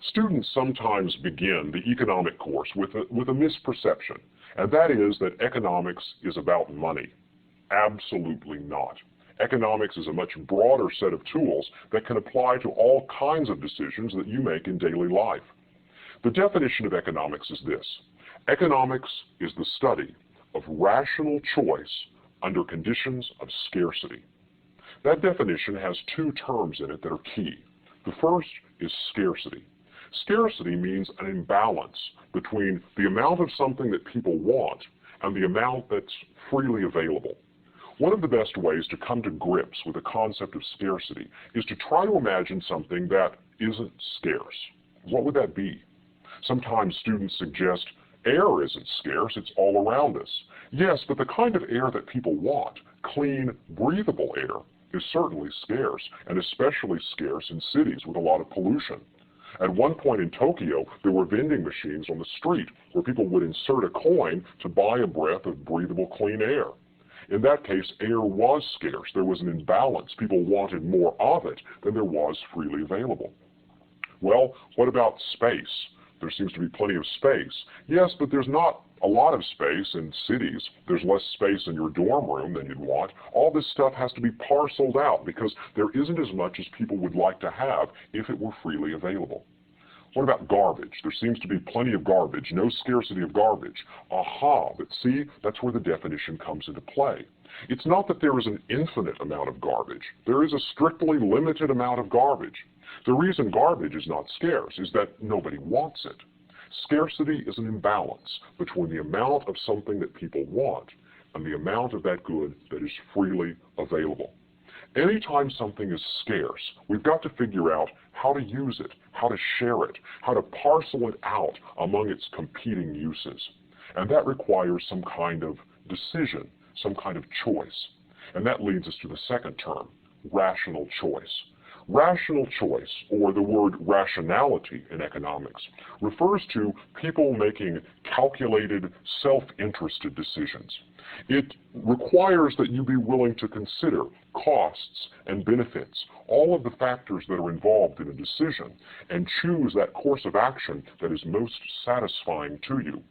Students sometimes begin the economic course with a misperception, and that is that economics is about money. Absolutely not. Economics is a much broader set of tools that can apply to all kinds of decisions that you make in daily life. The definition of economics is this: economics is the study of rational choice under conditions of scarcity. That definition has two terms in it that are key. The first is scarcity. Scarcity means an imbalance between the amount of something that people want and the amount that's freely available. One of the best ways to come to grips with the concept of scarcity is to try to imagine something that isn't scarce. What would that be? Sometimes students suggest air isn't scarce, it's all around us. Yes, but the kind of air that people want, clean, breathable air, is certainly scarce, and especially scarce in cities with a lot of pollution. At one point in Tokyo, there were vending machines on the street where people would insert a coin to buy a breath of breathable clean air. In that case, air was scarce. There was an imbalance. People wanted more of it than there was freely available. Well, what about space? There seems to be plenty of space. Yes, but there's not a lot of space in cities. There's less space in your dorm room than you'd want. All this stuff has to be parceled out because there isn't as much as people would like to have if it were freely available. What about garbage? There seems to be plenty of garbage, no scarcity of garbage. Aha, but see, that's where the definition comes into play. It's not that there is an infinite amount of garbage. There is a strictly limited amount of garbage. The reason garbage is not scarce is that nobody wants it. Scarcity is an imbalance between the amount of something that people want and the amount of that good that is freely available. Anytime something is scarce, we've got to figure out how to use it, how to share it, how to parcel it out among its competing uses. And that requires some kind of decision, some kind of choice. And that leads us to the second term, rational choice. Rational choice, or the word rationality in economics, refers to people making calculated, self-interested decisions. It requires that you be willing to consider costs and benefits, all of the factors that are involved in a decision, and choose that course of action that is most satisfying to you.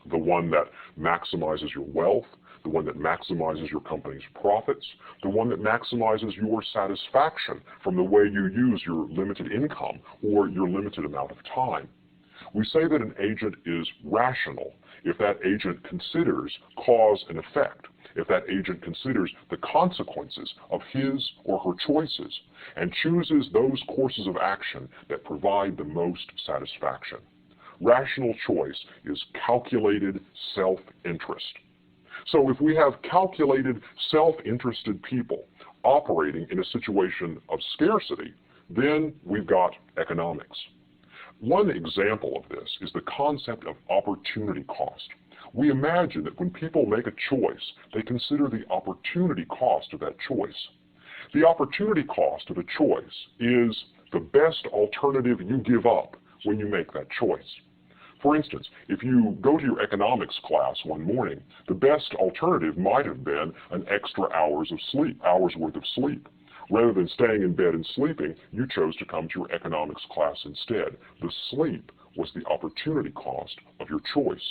The one that maximizes your wealth, the one that maximizes your company's profits, the one that maximizes your satisfaction from the way you use your limited income or your limited amount of time. We say that an agent is rational if that agent considers cause and effect, if that agent considers the consequences of his or her choices and chooses those courses of action that provide the most satisfaction. Rational choice is calculated self-interest. So if we have calculated, self-interested people operating in a situation of scarcity, then we've got economics. One example of this is the concept of opportunity cost. We imagine that when people make a choice, they consider the opportunity cost of that choice. The opportunity cost of a choice is the best alternative you give up when you make that choice. For instance, if you go to your economics class one morning, the best alternative might have been an extra hours worth of sleep. Rather than staying in bed and sleeping, you chose to come to your economics class instead. The sleep was the opportunity cost of your choice.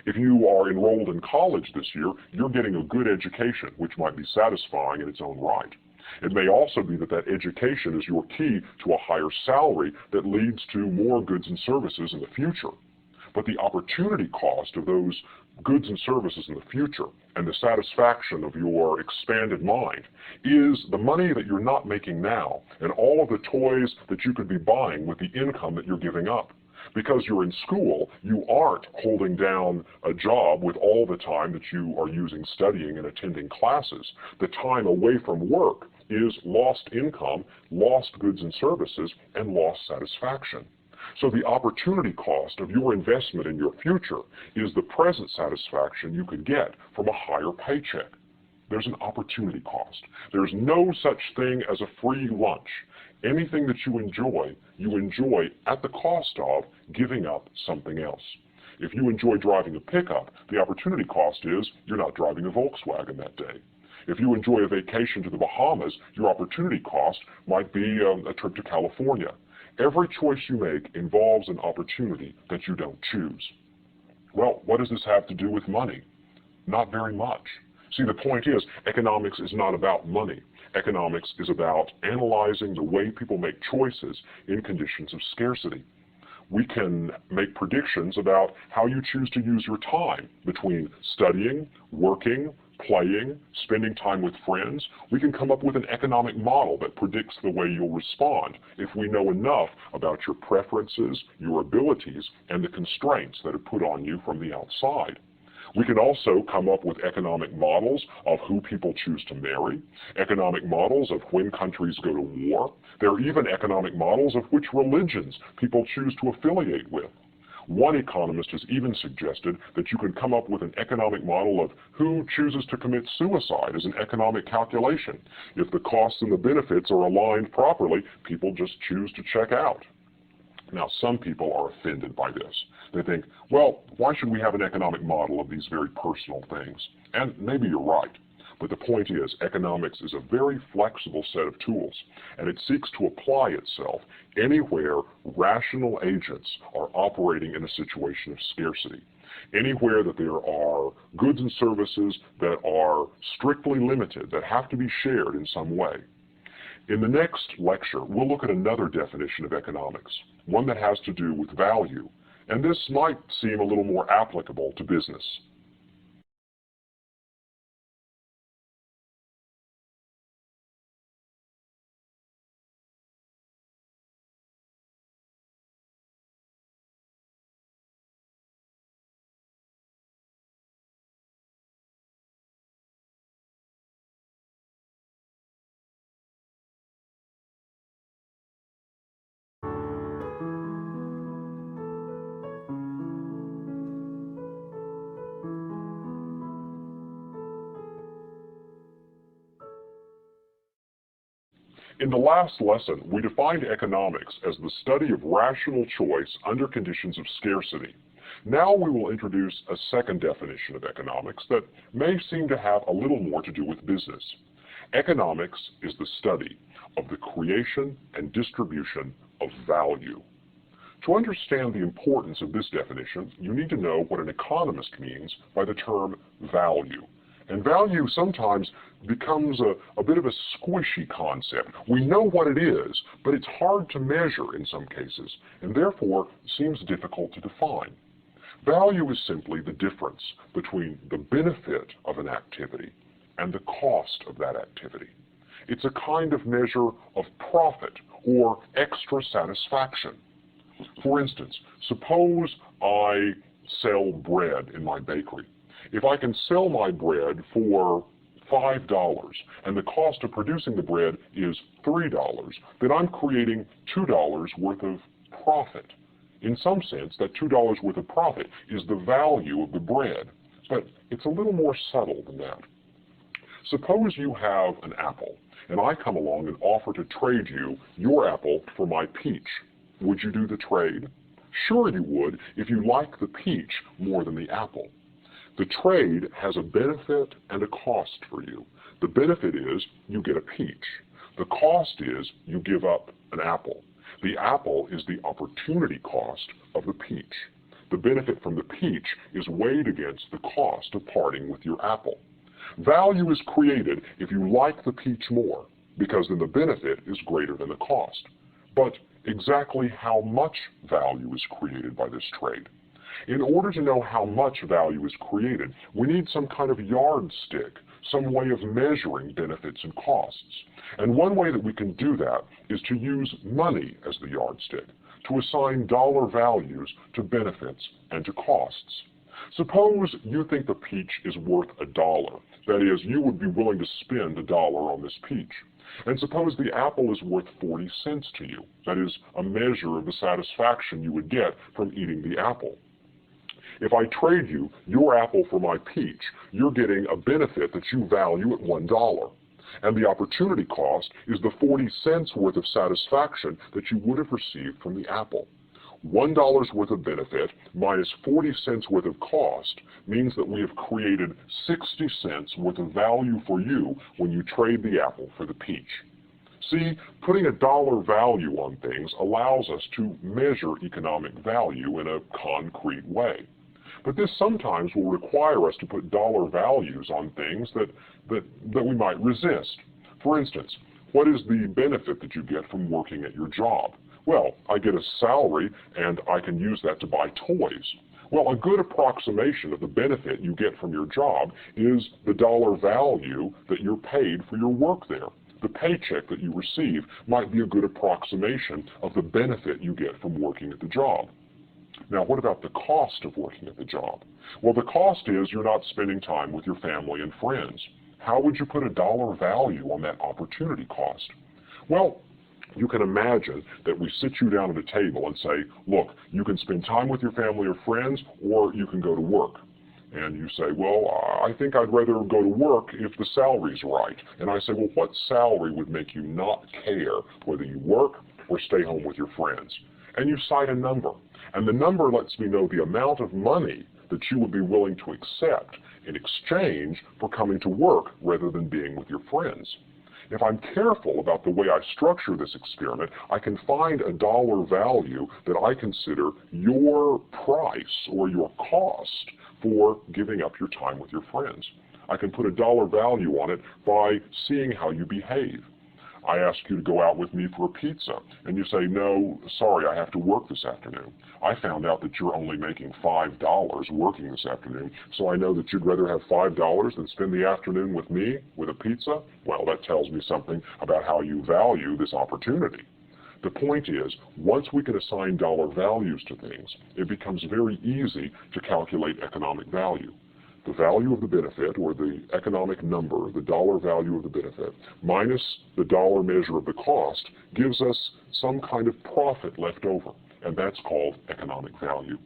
If you are enrolled in college this year, you're getting a good education, which might be satisfying in its own right. It may also be that that education is your key to a higher salary that leads to more goods and services in the future. But the opportunity cost of those goods and services in the future and the satisfaction of your expanded mind is the money that you're not making now and all of the toys that you could be buying with the income that you're giving up. Because you're in school, you aren't holding down a job with all the time that you are using studying and attending classes. The time away from work is lost income, lost goods and services, and lost satisfaction. So the opportunity cost of your investment in your future is the present satisfaction you could get from a higher paycheck. There's an opportunity cost. There's no such thing as a free lunch. Anything that you enjoy at the cost of giving up something else. If you enjoy driving a pickup, the opportunity cost is you're not driving a Volkswagen that day. If you enjoy a vacation to the Bahamas, your opportunity cost might be a trip to California. Every choice you make involves an opportunity that you don't choose. Well, what does this have to do with money? Not very much. See, the point is, economics is not about money. Economics is about analyzing the way people make choices in conditions of scarcity. We can make predictions about how you choose to use your time between studying, working, playing, spending time with friends. We can come up with an economic model that predicts the way you'll respond if we know enough about your preferences, your abilities, and the constraints that are put on you from the outside. We can also come up with economic models of who people choose to marry, economic models of when countries go to war. There are even economic models of which religions people choose to affiliate with. One economist has even suggested that you can come up with an economic model of who chooses to commit suicide as an economic calculation. If the costs and the benefits are aligned properly, people just choose to check out. Now, some people are offended by this. They think, well, why should we have an economic model of these very personal things? And maybe you're right. But the point is, economics is a very flexible set of tools, and it seeks to apply itself anywhere rational agents are operating in a situation of scarcity. Anywhere that there are goods and services that are strictly limited, that have to be shared in some way. In the next lecture, we'll look at another definition of economics, one that has to do with value, and this might seem a little more applicable to business. In the last lesson, we defined economics as the study of rational choice under conditions of scarcity. Now we will introduce a second definition of economics that may seem to have a little more to do with business. Economics is the study of the creation and distribution of value. To understand the importance of this definition, you need to know what an economist means by the term value. And value sometimes becomes a bit of a squishy concept. We know what it is, but it's hard to measure in some cases, and therefore seems difficult to define. Value is simply the difference between the benefit of an activity and the cost of that activity. It's a kind of measure of profit or extra satisfaction. For instance, suppose I sell bread in my bakery. If I can sell my bread for $5 and the cost of producing the bread is $3, then I'm creating $2 worth of profit. In some sense, that $2 worth of profit is the value of the bread, but it's a little more subtle than that. Suppose you have an apple, and I come along and offer to trade you your apple for my peach. Would you do the trade? Sure you would if you like the peach more than the apple. The trade has a benefit and a cost for you. The benefit is you get a peach. The cost is you give up an apple. The apple is the opportunity cost of the peach. The benefit from the peach is weighed against the cost of parting with your apple. Value is created if you like the peach more, because then the benefit is greater than the cost. But exactly how much value is created by this trade? In order to know how much value is created, we need some kind of yardstick, some way of measuring benefits and costs. And one way that we can do that is to use money as the yardstick, to assign dollar values to benefits and to costs. Suppose you think the peach is worth $1. That is, you would be willing to spend $1 on this peach. And suppose the apple is worth 40 cents to you. That is a measure of the satisfaction you would get from eating the apple. If I trade you your apple for my peach, you're getting a benefit that you value at $1. And the opportunity cost is the 40 cents worth of satisfaction that you would have received from the apple. $1 worth of benefit minus 40 cents worth of cost means that we have created 60 cents worth of value for you when you trade the apple for the peach. See, putting a dollar value on things allows us to measure economic value in a concrete way. But this sometimes will require us to put dollar values on things that we might resist. For instance, what is the benefit that you get from working at your job? Well, I get a salary and I can use that to buy toys. Well, a good approximation of the benefit you get from your job is the dollar value that you're paid for your work there. The paycheck that you receive might be a good approximation of the benefit you get from working at the job. Now, what about the cost of working at the job? Well, the cost is you're not spending time with your family and friends. How would you put a dollar value on that opportunity cost? Well, you can imagine that we sit you down at a table and say, look, you can spend time with your family or friends, or you can go to work. And you say, well, I think I'd rather go to work if the salary's right. And I say, well, what salary would make you not care whether you work or stay home with your friends? And you cite a number. And the number lets me know the amount of money that you would be willing to accept in exchange for coming to work rather than being with your friends. If I'm careful about the way I structure this experiment, I can find a dollar value that I consider your price or your cost for giving up your time with your friends. I can put a dollar value on it by seeing how you behave. I ask you to go out with me for a pizza, and you say, no, sorry, I have to work this afternoon. I found out that you're only making $5 working this afternoon, so I know that you'd rather have $5 than spend the afternoon with me with a pizza. Well, that tells me something about how you value this opportunity. The point is, once we can assign dollar values to things, it becomes very easy to calculate economic value. The value of the benefit, or the economic number, the dollar value of the benefit, minus the dollar measure of the cost, gives us some kind of profit left over, and that's called economic value.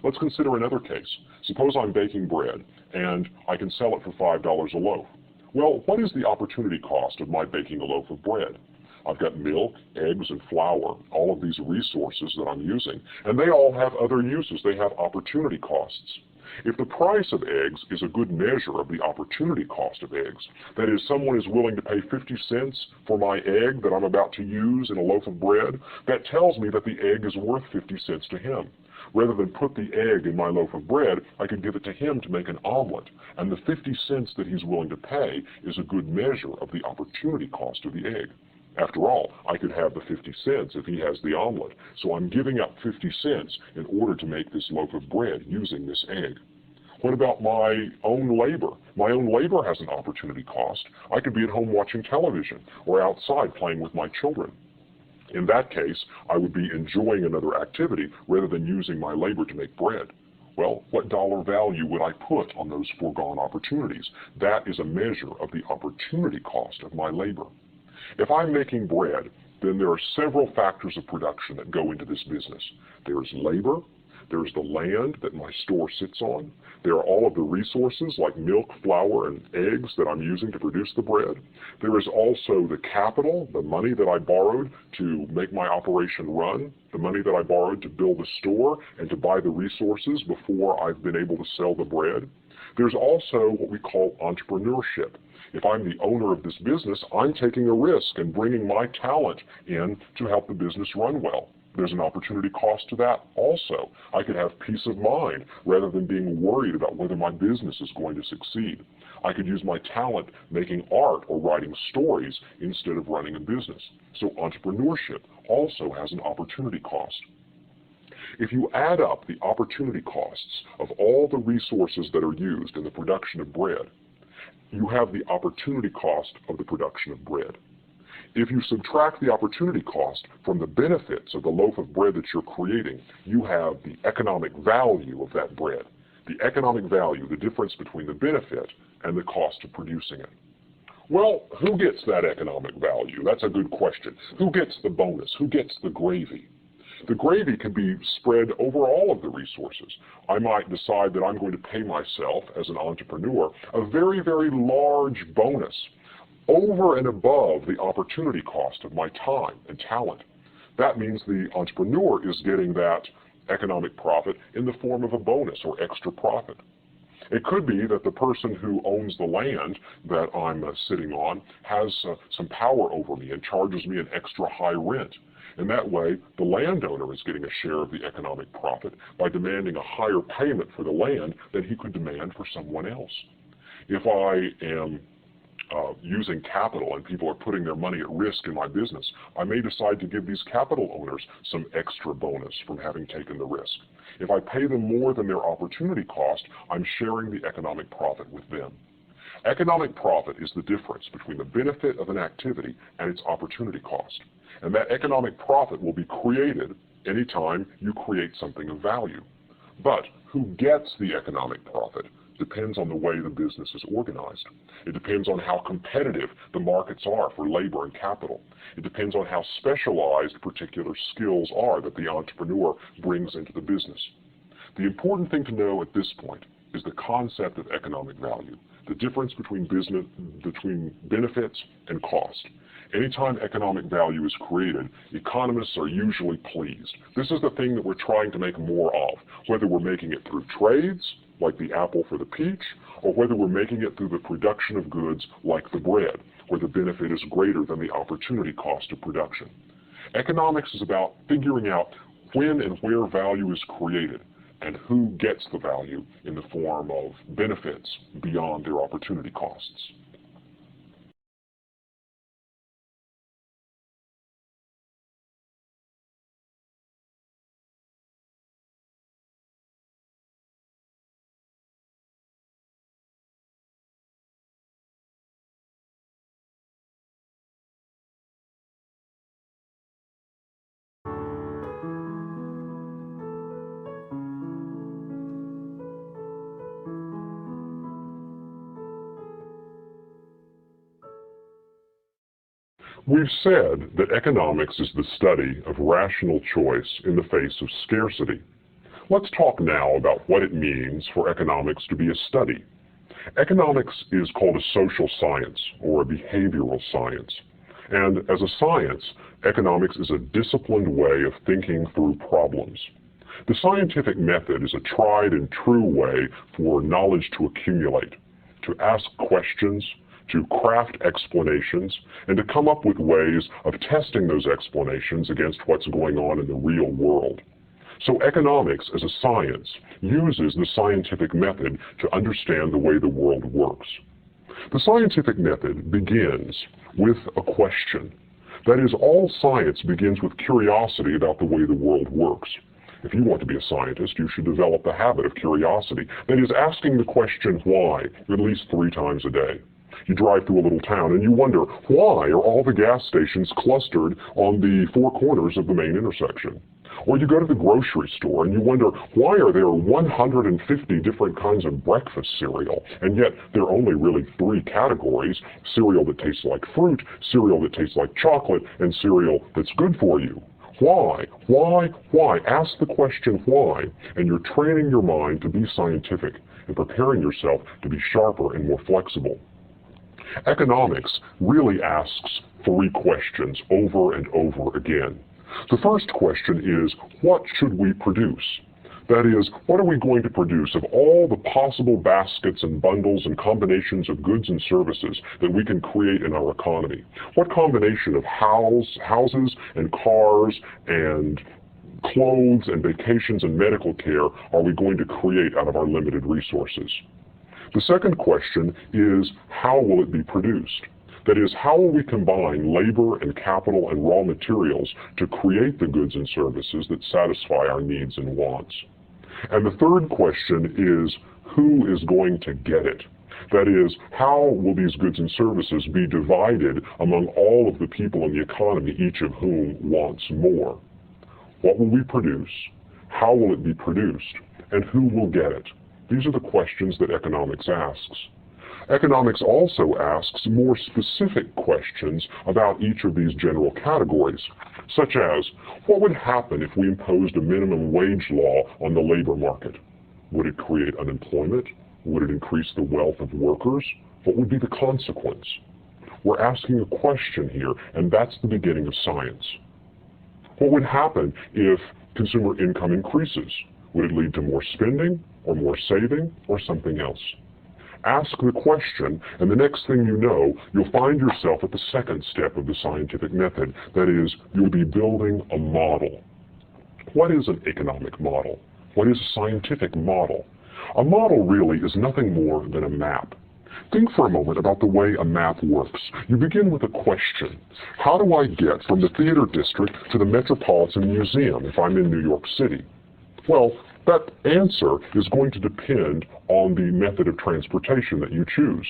Let's consider another case. Suppose I'm baking bread, and I can sell it for $5 a loaf. Well, what is the opportunity cost of my baking a loaf of bread? I've got milk, eggs, and flour, all of these resources that I'm using, and they all have other uses. They have opportunity costs. If the price of eggs is a good measure of the opportunity cost of eggs, that is, someone is willing to pay 50 cents for my egg that I'm about to use in a loaf of bread, that tells me that the egg is worth 50 cents to him. Rather than put the egg in my loaf of bread, I could give it to him to make an omelet, and the 50 cents that he's willing to pay is a good measure of the opportunity cost of the egg. After all, I could have the 50 cents if he has the omelet, so I'm giving up 50 cents in order to make this loaf of bread using this egg. What about my own labor? My own labor has an opportunity cost. I could be at home watching television or outside playing with my children. In that case, I would be enjoying another activity rather than using my labor to make bread. Well, what dollar value would I put on those foregone opportunities? That is a measure of the opportunity cost of my labor. If I'm making bread, then there are several factors of production that go into this business. There's labor, there's the land that my store sits on, there are all of the resources like milk, flour, and eggs that I'm using to produce the bread. There is also the capital, the money that I borrowed to make my operation run, the money that I borrowed to build the store and to buy the resources before I've been able to sell the bread. There's also what we call entrepreneurship. If I'm the owner of this business, I'm taking a risk and bringing my talent in to help the business run well. There's an opportunity cost to that also. I could have peace of mind rather than being worried about whether my business is going to succeed. I could use my talent making art or writing stories instead of running a business. So entrepreneurship also has an opportunity cost. If you add up the opportunity costs of all the resources that are used in the production of bread, you have the opportunity cost of the production of bread. If you subtract the opportunity cost from the benefits of the loaf of bread that you're creating, you have the economic value of that bread. The economic value, the difference between the benefit and the cost of producing it. Well, who gets that economic value? That's a good question. Who gets the bonus? Who gets the gravy? The gravy can be spread over all of the resources. I might decide that I'm going to pay myself as an entrepreneur a very, very large bonus over and above the opportunity cost of my time and talent. That means the entrepreneur is getting that economic profit in the form of a bonus or extra profit. It could be that the person who owns the land that I'm sitting on has some power over me and charges me an extra high rent. And that way, the landowner is getting a share of the economic profit by demanding a higher payment for the land than he could demand for someone else. If I am using capital and people are putting their money at risk in my business, I may decide to give these capital owners some extra bonus from having taken the risk. If I pay them more than their opportunity cost, I'm sharing the economic profit with them. Economic profit is the difference between the benefit of an activity and its opportunity cost. And that economic profit will be created anytime you create something of value. But who gets the economic profit depends on the way the business is organized. It depends on how competitive the markets are for labor and capital. It depends on how specialized particular skills are that the entrepreneur brings into the business. The important thing to know at this point is the concept of economic value, the difference between benefits and cost. Anytime economic value is created, economists are usually pleased. This is the thing that we're trying to make more of, whether we're making it through trades, like the apple for the peach, or whether we're making it through the production of goods like the bread, where the benefit is greater than the opportunity cost of production. Economics is about figuring out when and where value is created and who gets the value in the form of benefits beyond their opportunity costs. We've said that economics is the study of rational choice in the face of scarcity. Let's talk now about what it means for economics to be a study. Economics is called a social science or a behavioral science. And as a science, economics is a disciplined way of thinking through problems. The scientific method is a tried and true way for knowledge to accumulate, to ask questions, to craft explanations, and to come up with ways of testing those explanations against what's going on in the real world. So economics as a science uses the scientific method to understand the way the world works. The scientific method begins with a question. That is, all science begins with curiosity about the way the world works. If you want to be a scientist, you should develop the habit of curiosity. That is, asking the question why at least 3 times a day. You drive through a little town and you wonder, why are all the gas stations clustered on the 4 corners of the main intersection? Or you go to the grocery store and you wonder, why are there 150 different kinds of breakfast cereal? And yet there are only really 3 categories: cereal that tastes like fruit, cereal that tastes like chocolate, and cereal that's good for you. Why? Why? Why? Ask the question why, and you're training your mind to be scientific and preparing yourself to be sharper and more flexible. Economics really asks 3 questions over and over again. The first question is, what should we produce? That is, what are we going to produce of all the possible baskets and bundles and combinations of goods and services that we can create in our economy? What combination of houses and cars and clothes and vacations and medical care are we going to create out of our limited resources? The second question is, how will it be produced? That is, how will we combine labor and capital and raw materials to create the goods and services that satisfy our needs and wants? And the third question is, who is going to get it? That is, how will these goods and services be divided among all of the people in the economy, each of whom wants more? What will we produce? How will it be produced? And who will get it? These are the questions that economics asks. Economics also asks more specific questions about each of these general categories, such as, what would happen if we imposed a minimum wage law on the labor market? Would it create unemployment? Would it increase the wealth of workers? What would be the consequence? We're asking a question here, and that's the beginning of science. What would happen if consumer income increases? Would it lead to more spending, or more saving, or something else? Ask the question, and the next thing you know, you'll find yourself at the second step of the scientific method. That is, you'll be building a model. What is an economic model? What is a scientific model? A model really is nothing more than a map. Think for a moment about the way a map works. You begin with a question. How do I get from the theater district to the Metropolitan Museum if I'm in New York City? Well, that answer is going to depend on the method of transportation that you choose.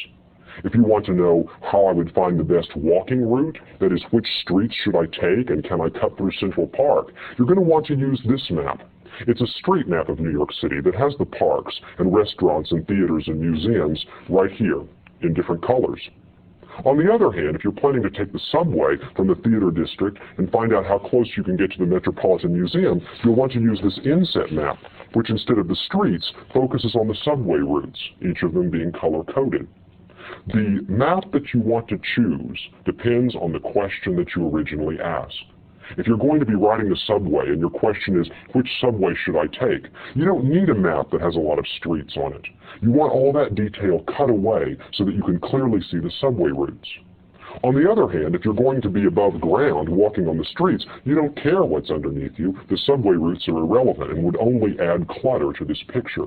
If you want to know how I would find the best walking route, that is, which streets should I take and can I cut through Central Park, you're going to want to use this map. It's a street map of New York City that has the parks and restaurants and theaters and museums right here in different colors. On the other hand, if you're planning to take the subway from the theater district and find out how close you can get to the Metropolitan Museum, you'll want to use this inset map, which instead of the streets, focuses on the subway routes, each of them being color-coded. The map that you want to choose depends on the question that you originally asked. If you're going to be riding the subway and your question is, which subway should I take? You don't need a map that has a lot of streets on it. You want all that detail cut away so that you can clearly see the subway routes. On the other hand, if you're going to be above ground walking on the streets, you don't care what's underneath you. The subway routes are irrelevant and would only add clutter to this picture.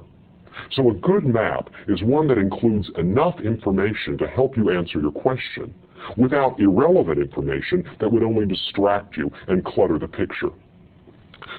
So a good map is one that includes enough information to help you answer your question, without irrelevant information that would only distract you and clutter the picture.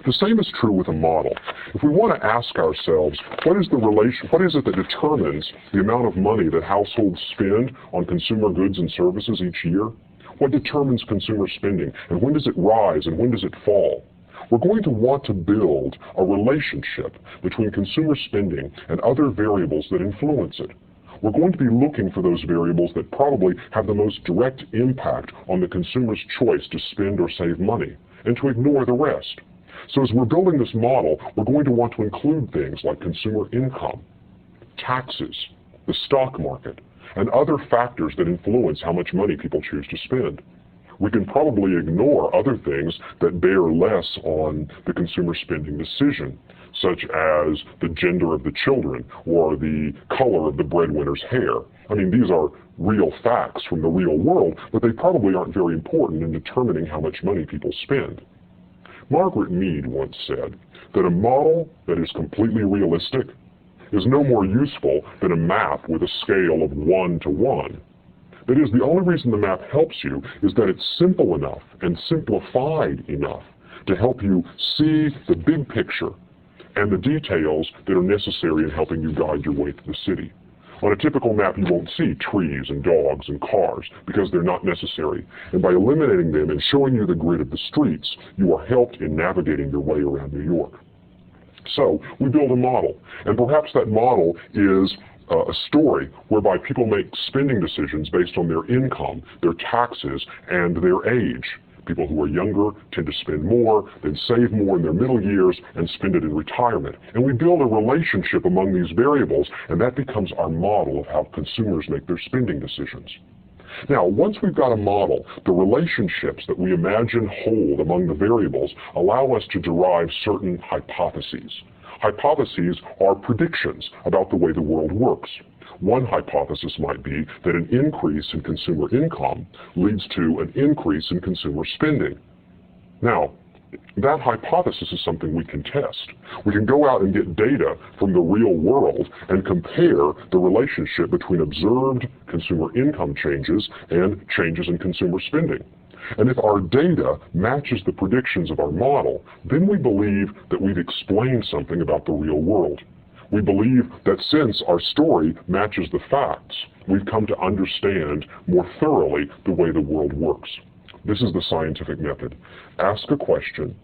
The same is true with a model. If we want to ask ourselves, what is it that determines the amount of money that households spend on consumer goods and services each year? What determines consumer spending, and when does it rise and when does it fall? We're going to want to build a relationship between consumer spending and other variables that influence it. We're going to be looking for those variables that probably have the most direct impact on the consumer's choice to spend or save money, and to ignore the rest. So as we're building this model, we're going to want to include things like consumer income, taxes, the stock market, and other factors that influence how much money people choose to spend. We can probably ignore other things that bear less on the consumer spending decision, such as the gender of the children or the color of the breadwinner's hair. I mean, these are real facts from the real world, but they probably aren't very important in determining how much money people spend. Margaret Mead once said that a model that is completely realistic is no more useful than a map with a scale of 1 to 1. That is, the only reason the map helps you is that it's simple enough and simplified enough to help you see the big picture and the details that are necessary in helping you guide your way through the city. On a typical map, you won't see trees and dogs and cars because they're not necessary. And by eliminating them and showing you the grid of the streets, you are helped in navigating your way around New York. So we build a model, and perhaps that model is a story whereby people make spending decisions based on their income, their taxes, and their age. People who are younger tend to spend more, then save more in their middle years, and spend it in retirement. And we build a relationship among these variables, and that becomes our model of how consumers make their spending decisions. Now, once we've got a model, the relationships that we imagine hold among the variables allow us to derive certain hypotheses. Hypotheses are predictions about the way the world works. One hypothesis might be that an increase in consumer income leads to an increase in consumer spending. Now, that hypothesis is something we can test. We can go out and get data from the real world and compare the relationship between observed consumer income changes and changes in consumer spending. And if our data matches the predictions of our model, then we believe that we've explained something about the real world. We believe that since our story matches the facts, we've come to understand more thoroughly the way the world works. This is the scientific method. Ask a question,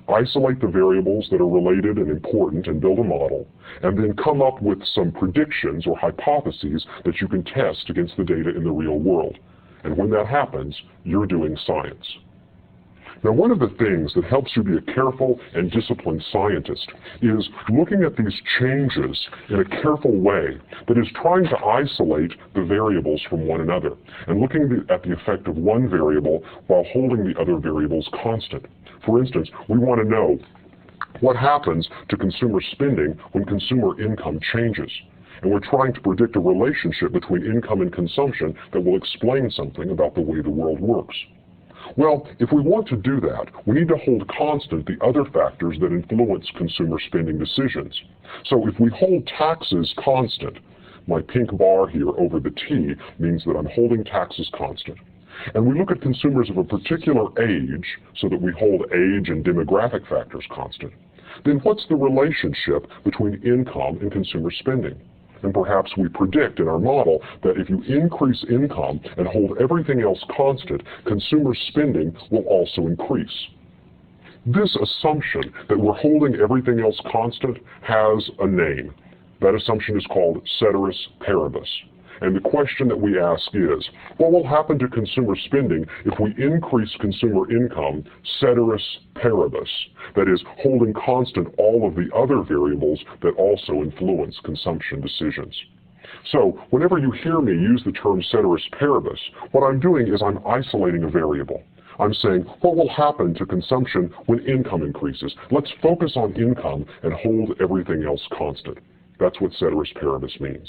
isolate the variables that are related and important and build a model, and then come up with some predictions or hypotheses that you can test against the data in the real world. And when that happens, you're doing science. Now, one of the things that helps you be a careful and disciplined scientist is looking at these changes in a careful way that is trying to isolate the variables from one another and looking at the effect of one variable while holding the other variables constant. For instance, we want to know What happens to consumer spending when consumer income changes? And we're trying to predict a relationship between income and consumption that will explain something about the way the world works. Well, if we want to do that, we need to hold constant the other factors that influence consumer spending decisions. So if we hold taxes constant, my pink bar here over the T means that I'm holding taxes constant. And we look at consumers of a particular age, so that we hold age and demographic factors constant, then what's the relationship between income and consumer spending? And perhaps we predict in our model that if you increase income and hold everything else constant, consumer spending will also increase. This assumption that we're holding everything else constant has a name. That assumption is called ceteris paribus. And the question that we ask is, what will happen to consumer spending if we increase consumer income ceteris paribus? That is, holding constant all of the other variables that also influence consumption decisions. So, whenever you hear me use the term ceteris paribus, what I'm doing is I'm isolating a variable. I'm saying, what will happen to consumption when income increases? Let's focus on income and hold everything else constant. That's what ceteris paribus means.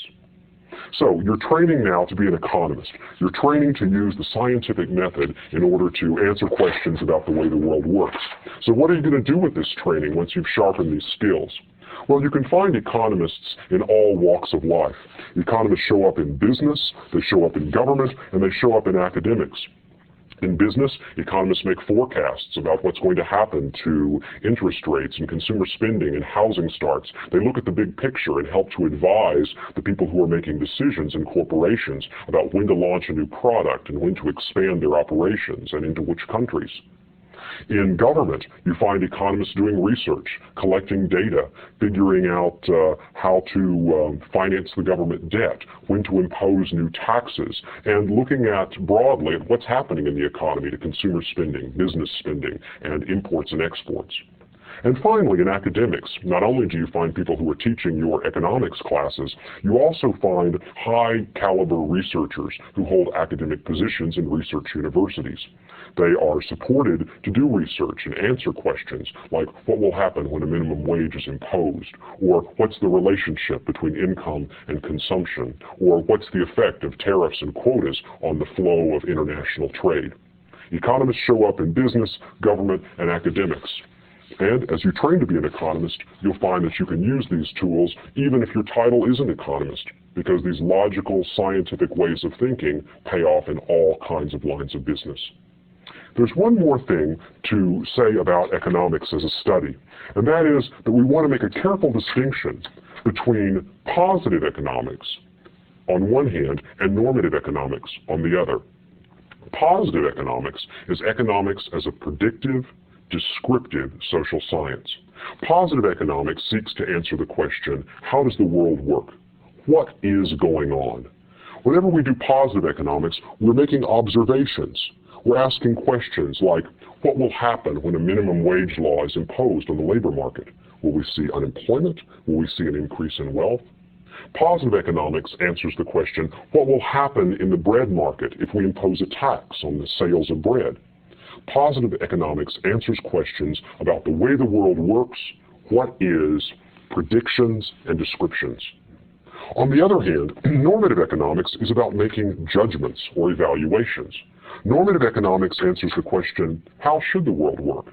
So you're training now to be an economist. You're training to use the scientific method in order to answer questions about the way the world works. So what are you going to do with this training once you've sharpened these skills? Well, you can find economists in all walks of life. Economists show up in business, they show up in government, and they show up in academics. In business, economists make forecasts about what's going to happen to interest rates and consumer spending and housing starts. They look at the big picture and help to advise the people who are making decisions in corporations about when to launch a new product and when to expand their operations and into which countries. In government, you find economists doing research, collecting data, figuring out how to finance the government debt, when to impose new taxes, and looking at broadly at what's happening in the economy to consumer spending, business spending, and imports and exports. And finally, in academics, not only do you find people who are teaching your economics classes, you also find high-caliber researchers who hold academic positions in research universities. They are supported to do research and answer questions like what will happen when a minimum wage is imposed, or what's the relationship between income and consumption, or what's the effect of tariffs and quotas on the flow of international trade. Economists show up in business, government, and academics. And as you train to be an economist, you'll find that you can use these tools even if your title isn't economist, because these logical, scientific ways of thinking pay off in all kinds of lines of business. There's one more thing to say about economics as a study, and that is that we want to make a careful distinction between positive economics on one hand and normative economics on the other. Positive economics is economics as a predictive, descriptive social science. Positive economics seeks to answer the question, how does the world work? What is going on? Whenever we do positive economics, we're making observations. We're asking questions like, what will happen when a minimum wage law is imposed on the labor market? Will we see unemployment? Will we see an increase in wealth? Positive economics answers the question, what will happen in the bread market if we impose a tax on the sales of bread? Positive economics answers questions about the way the world works, what is, predictions, and descriptions. On the other hand, normative economics is about making judgments or evaluations. Normative economics answers the question, how should the world work?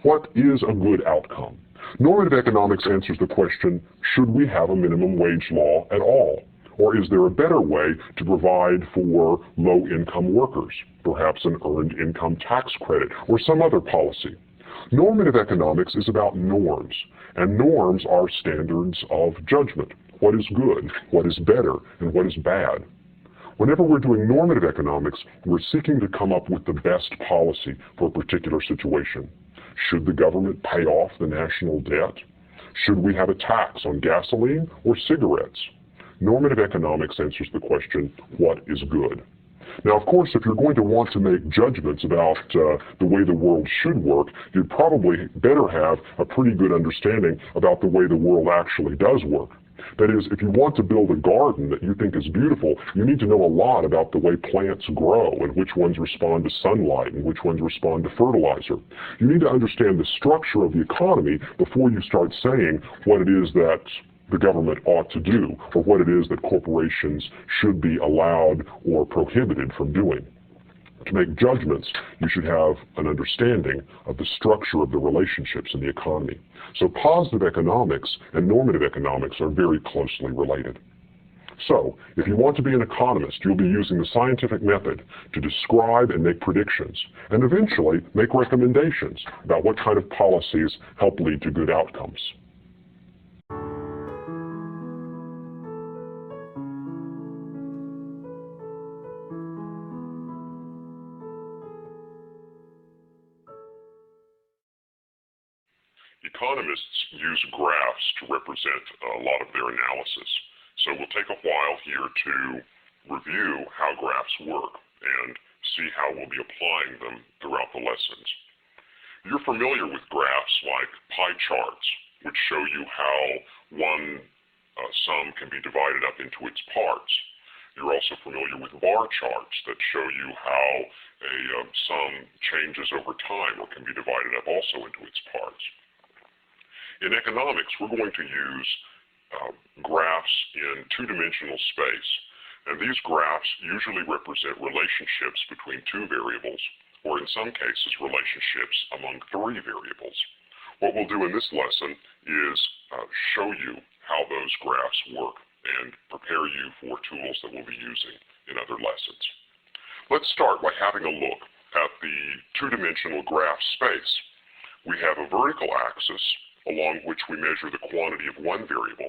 What is a good outcome? Normative economics answers the question, should we have a minimum wage law at all? Or is there a better way to provide for low-income workers, perhaps an earned income tax credit or some other policy? Normative economics is about norms, and norms are standards of judgment. What is good, what is better, and what is bad? Whenever we're doing normative economics, we're seeking to come up with the best policy for a particular situation. Should the government pay off the national debt? Should we have a tax on gasoline or cigarettes? Normative economics answers the question, what is good? Now, of course, if you're going to want to make judgments about the way the world should work, you'd probably better have a pretty good understanding about the way the world actually does work. That is, if you want to build a garden that you think is beautiful, you need to know a lot about the way plants grow and which ones respond to sunlight and which ones respond to fertilizer. You need to understand the structure of the economy before you start saying what it is that the government ought to do or what it is that corporations should be allowed or prohibited from doing. To make judgments, you should have an understanding of the structure of the relationships in the economy. So positive economics and normative economics are very closely related. So, if you want to be an economist, you'll be using the scientific method to describe and make predictions, and eventually make recommendations about what kind of policies help lead to good outcomes. Economists use graphs to represent a lot of their analysis. So we'll take a while here to review how graphs work and see how we'll be applying them throughout the lessons. You're familiar with graphs like pie charts, which show you how one sum can be divided up into its parts. You're also familiar with bar charts that show you how a sum changes over time or can be divided up also into its parts. In economics, we're going to use graphs in two-dimensional space, and these graphs usually represent relationships between two variables, or in some cases, relationships among three variables. What we'll do in this lesson is show you how those graphs work and prepare you for tools that we'll be using in other lessons. Let's start by having a look at the two-dimensional graph space. We have a vertical axis along which we measure the quantity of one variable,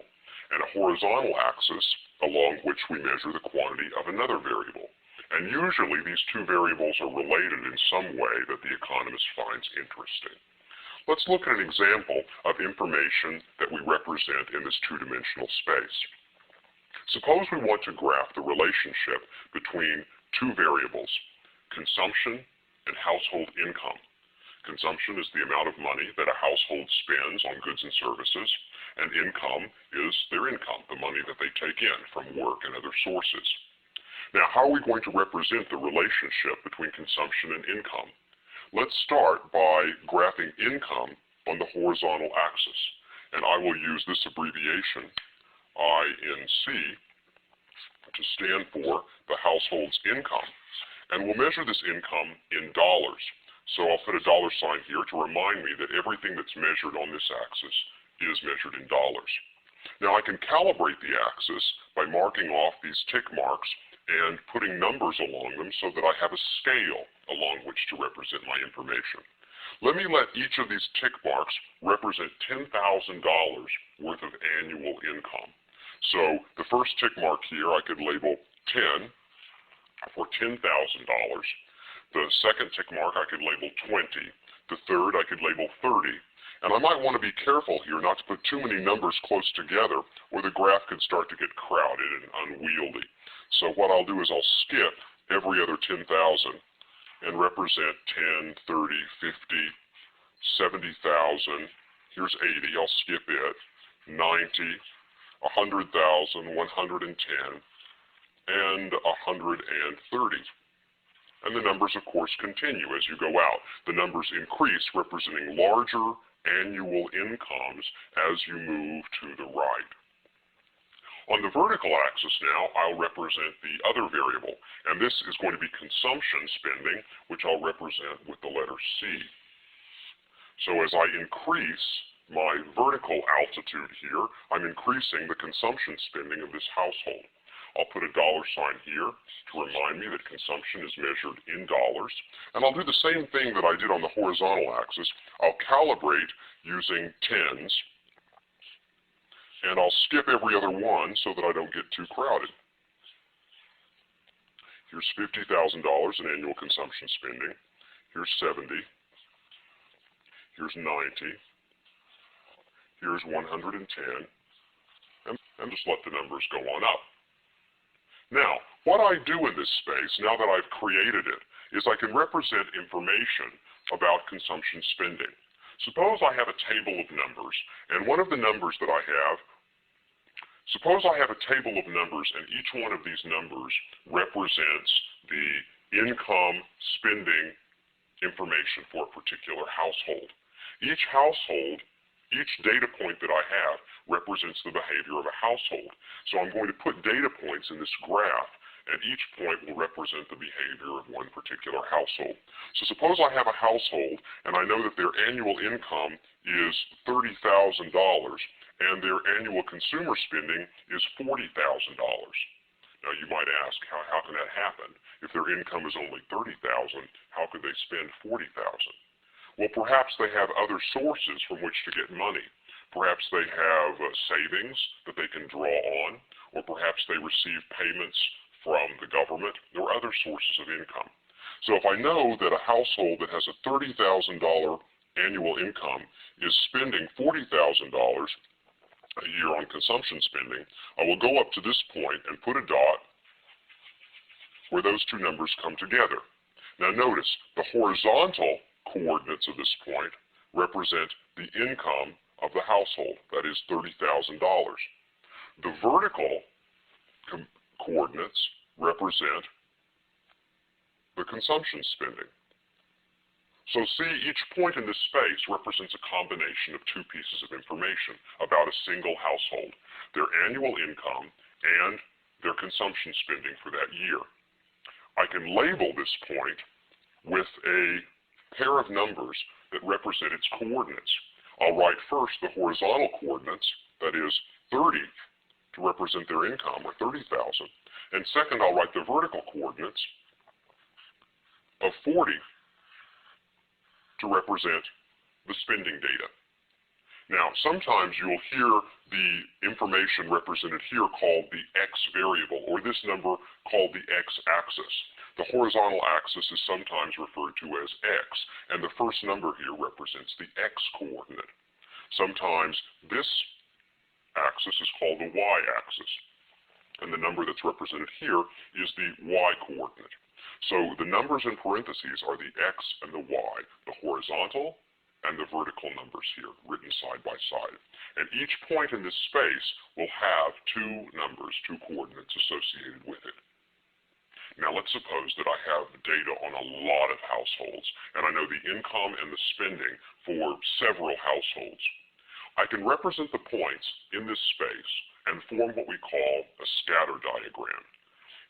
and a horizontal axis along which we measure the quantity of another variable. And usually these two variables are related in some way that the economist finds interesting. Let's look at an example of information that we represent in this two-dimensional space. Suppose we want to graph the relationship between two variables, consumption and household income. Consumption is the amount of money that a household spends on goods and services, and income is their income, the money that they take in from work and other sources. Now, how are we going to represent the relationship between consumption and income? Let's start by graphing income on the horizontal axis, and I will use this abbreviation, INC, to stand for the household's income, and we'll measure this income in dollars. So I'll put a dollar sign here to remind me that everything that's measured on this axis is measured in dollars. Now I can calibrate the axis by marking off these tick marks and putting numbers along them so that I have a scale along which to represent my information. Let me let each of these tick marks represent $10,000 worth of annual income. So the first tick mark here I could label 10 for $10,000. The second tick mark I could label 20. The third I could label 30. And I might want to be careful here not to put too many numbers close together or the graph could start to get crowded and unwieldy. So what I'll do is I'll skip every other 10,000 and represent 10, 30, 50, 70,000. Here's 80. I'll skip it. 90, 100,000, 110, and 130. And the numbers, of course, continue as you go out. The numbers increase, representing larger annual incomes as you move to the right. On the vertical axis now, I'll represent the other variable, and this is going to be consumption spending, which I'll represent with the letter C. So as I increase my vertical altitude here, I'm increasing the consumption spending of this household. I'll put a dollar sign here to remind me that consumption is measured in dollars. And I'll do the same thing that I did on the horizontal axis. I'll calibrate using tens, and I'll skip every other one so that I don't get too crowded. Here's $50,000 in annual consumption spending. Here's 70. Here's 90. Here's 110. And just let the numbers go on up. Now, what I do in this space, now that I've created it, is I can represent information about consumption spending. Suppose I have a table of numbers, and one of the numbers that I have Suppose I have a table of numbers, and each one of these numbers represents the income spending information for a particular household. Each household, each data point that I have represents the behavior of a household. So I'm going to put data points in this graph, and each point will represent the behavior of one particular household. So suppose I have a household, and I know that their annual income is $30,000, and their annual consumer spending is $40,000. Now you might ask, how can that happen? If their income is only $30,000, how could they spend $40,000? Well, perhaps they have other sources from which to get money. Perhaps they have savings that they can draw on, or perhaps they receive payments from the government or other sources of income. So if I know that a household that has a $30,000 annual income is spending $40,000 a year on consumption spending, I will go up to this point and put a dot where those two numbers come together. Now notice, the horizontal coordinates of this point represent the income of the household, that is $30,000. The vertical coordinates represent the consumption spending. So see, each point in this space represents a combination of two pieces of information about a single household, their annual income and their consumption spending for that year. I can label this point with a pair of numbers that represent its coordinates. I'll write first the horizontal coordinates, that is 30, to represent their income, or 30,000. And second, I'll write the vertical coordinates of 40 to represent the spending data. Now, sometimes you'll hear the information represented here called the x variable, or this number called the x-axis. The horizontal axis is sometimes referred to as x, and the first number here represents the x-coordinate. Sometimes this axis is called the y-axis, and the number that's represented here is the y-coordinate. So the numbers in parentheses are the x and the y, the horizontal and the vertical numbers here, written side by side. And each point in this space will have two numbers, two coordinates associated with it. Now let's suppose that I have data on a lot of households, and I know the income and the spending for several households. I can represent the points in this space and form what we call a scatter diagram.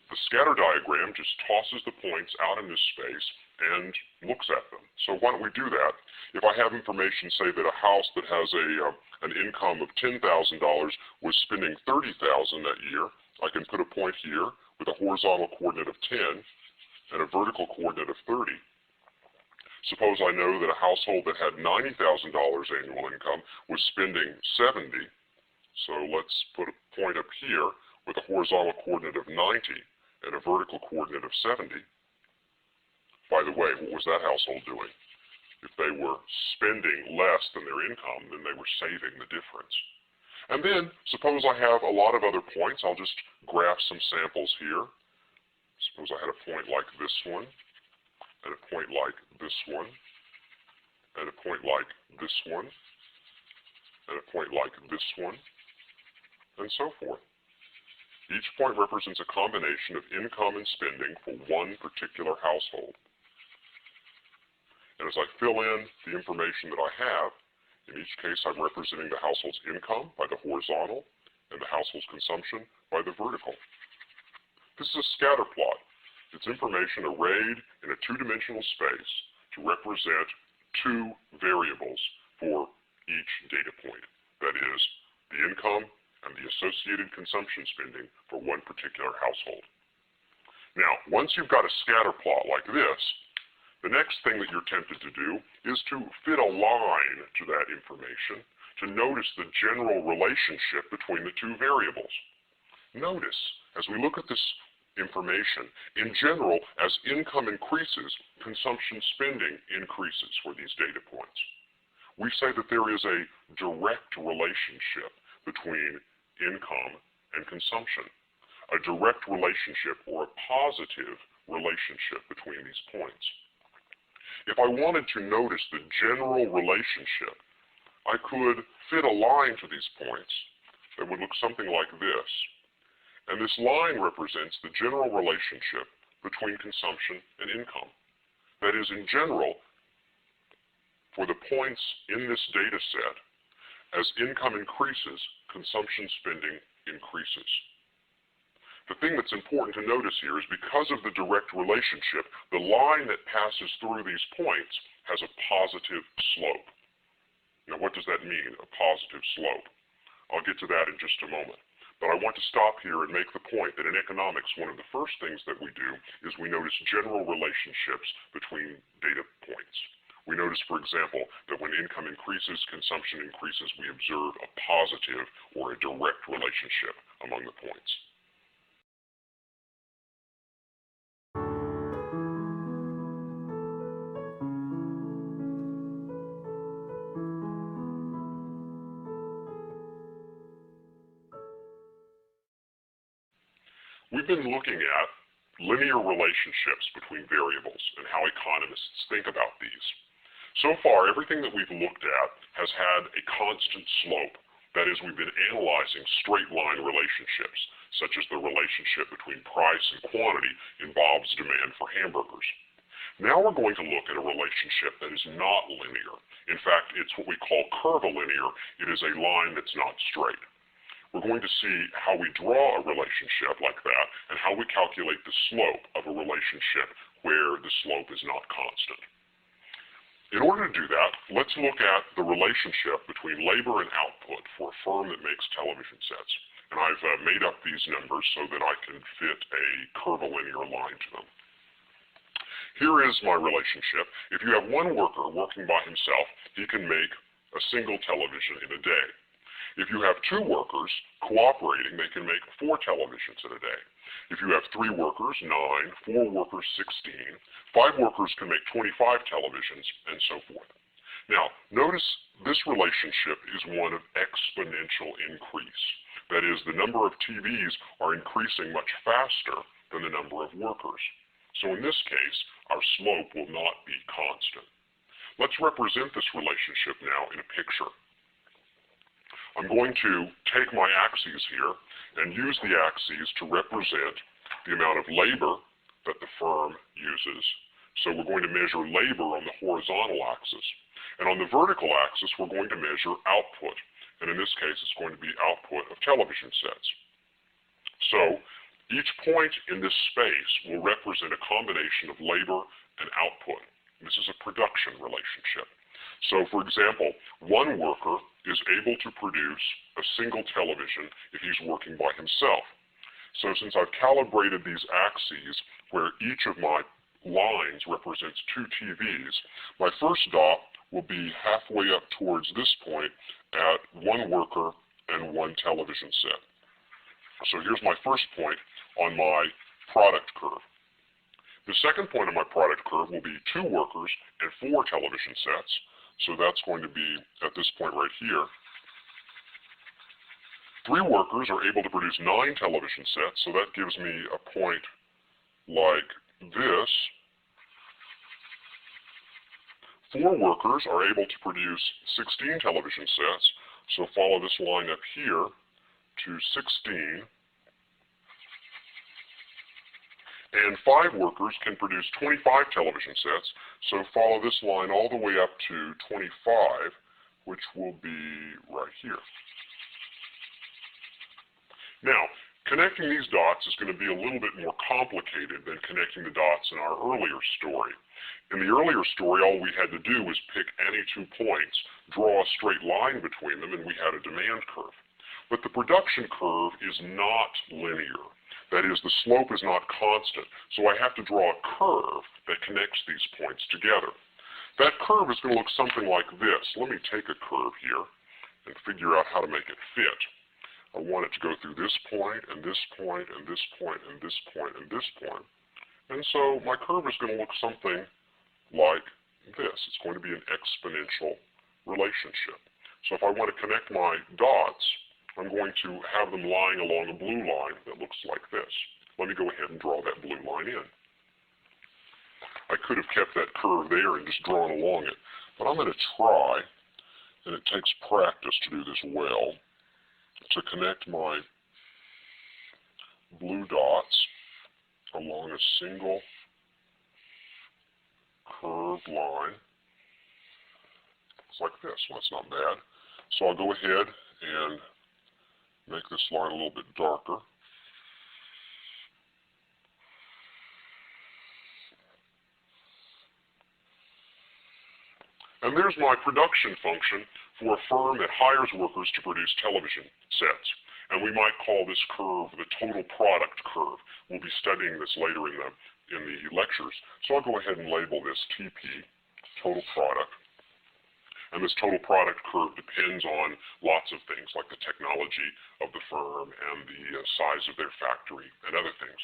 The scatter diagram just tosses the points out in this space and looks at them. So why don't we do that? If I have information, say that a house that has an income of $10,000 was spending $30,000 that year, I can put a point here with a horizontal coordinate of 10 and a vertical coordinate of 30. Suppose I know that a household that had $90,000 annual income was spending 70. So let's put a point up here with a horizontal coordinate of 90 and a vertical coordinate of 70. By the way, what was that household doing? If they were spending less than their income, then they were saving the difference. And then, suppose I have a lot of other points. I'll just graph some samples here. Suppose I had a point like this one, and a point like this one, and a point like this one, and a point like this one, and so forth. Each point represents a combination of income and spending for one particular household. And as I fill in the information that I have, in each case I'm representing the household's income by the horizontal and the household's consumption by the vertical. This is a scatter plot. It's information arrayed in a two-dimensional space to represent two variables for each data point. That is, the income and the associated consumption spending for one particular household. Now, once you've got a scatter plot like this, the next thing that you're tempted to do is to fit a line to that information to notice the general relationship between the two variables. Notice, as we look at this information, in general, as income increases, consumption spending increases for these data points. We say that there is a direct relationship between income and consumption, a direct relationship or a positive relationship between these points. If I wanted to notice the general relationship, I could fit a line to these points that would look something like this. And this line represents the general relationship between consumption and income. That is, in general, for the points in this data set, as income increases, consumption spending increases. The thing that's important to notice here is because of the direct relationship, the line that passes through these points has a positive slope. Now, what does that mean, a positive slope? I'll get to that in just a moment. But I want to stop here and make the point that in economics, one of the first things that we do is we notice general relationships between data points. We notice, for example, that when income increases, consumption increases, we observe a positive or a direct relationship among the points. We've been looking at linear relationships between variables and how economists think about these. So far, everything that we've looked at has had a constant slope. That is, we've been analyzing straight line relationships, such as the relationship between price and quantity in Bob's demand for hamburgers. Now we're going to look at a relationship that is not linear. In fact, it's what we call curvilinear. It is a line that's not straight. We're going to see how we draw a relationship like that and how we calculate the slope of a relationship where the slope is not constant. In order to do that, let's look at the relationship between labor and output for a firm that makes television sets. And I've made up these numbers so that I can fit a curvilinear line to them. Here is my relationship. If you have one worker working by himself, he can make a single television in a day. If you have two workers cooperating, they can make 4 televisions in a day. If you have 3 workers, 9, 4 workers, 16, 5 workers can make 25 televisions, and so forth. Now, notice this relationship is one of exponential increase. That is, the number of TVs are increasing much faster than the number of workers. So in this case, our slope will not be constant. Let's represent this relationship now in a picture. I'm going to take my axes here and use the axes to represent the amount of labor that the firm uses. So we're going to measure labor on the horizontal axis. And on the vertical axis, we're going to measure output. And in this case, it's going to be output of television sets. So each point in this space will represent a combination of labor and output. This is a production relationship. So, for example, one worker is able to produce a single television if he's working by himself. So since I've calibrated these axes where each of my lines represents 2 TVs, my first dot will be halfway up towards this point at 1 worker and 1 television set. So here's my first point on my product curve. The second point on my product curve will be 2 workers and 4 television sets. So that's going to be at this point right here. 3 workers are able to produce 9 television sets, so that gives me a point like this. 4 workers are able to produce 16 television sets, so follow this line up here to 16. And 5 workers can produce 25 television sets, so follow this line all the way up to 25, which will be right here. Now, connecting these dots is going to be a little bit more complicated than connecting the dots in our earlier story. In the earlier story, all we had to do was pick any 2 points, draw a straight line between them, and we had a demand curve. But the production curve is not linear. That is, the slope is not constant, so I have to draw a curve that connects these points together. That curve is going to look something like this. Let me take a curve here and figure out how to make it fit. I want it to go through this point, and this point, and this point, and this point, and this point. And so my curve is going to look something like this. It's going to be an exponential relationship. So if I want to connect my dots, I'm going to have them lying along a blue line that looks like this. Let me go ahead and draw that blue line in. I could have kept that curve there and just drawn along it, but I'm going to try, and it takes practice to do this well, to connect my blue dots along a single curved line. It's like this. Well, that's not bad. So I'll go ahead and make this line a little bit darker. And there's my production function for a firm that hires workers to produce television sets. And we might call this curve the total product curve. We'll be studying this later in the lectures. So I'll go ahead and label this TP, total product. And this total product curve depends on lots of things like the technology of the firm and the size of their factory and other things.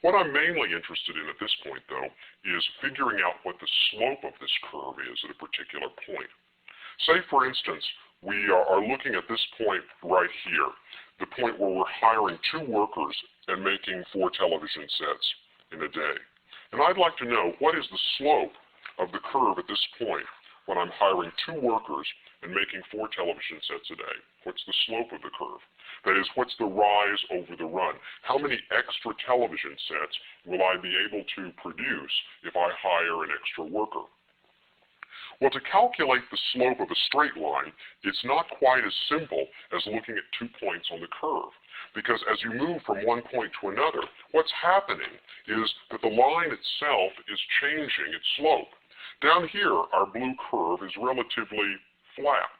What I'm mainly interested in at this point, though, is figuring out what the slope of this curve is at a particular point. Say, for instance, we are looking at this point right here, the point where we're hiring 2 workers and making 4 television sets in a day. And I'd like to know what is the slope of the curve at this point when I'm hiring 2 workers and making 4 television sets a day. What's the slope of the curve? That is, what's the rise over the run? How many extra television sets will I be able to produce if I hire an extra worker? Well, to calculate the slope of a straight line, it's not quite as simple as looking at 2 points on the curve. Because as you move from one point to another, what's happening is that the line itself is changing its slope. Down here, our blue curve is relatively flat.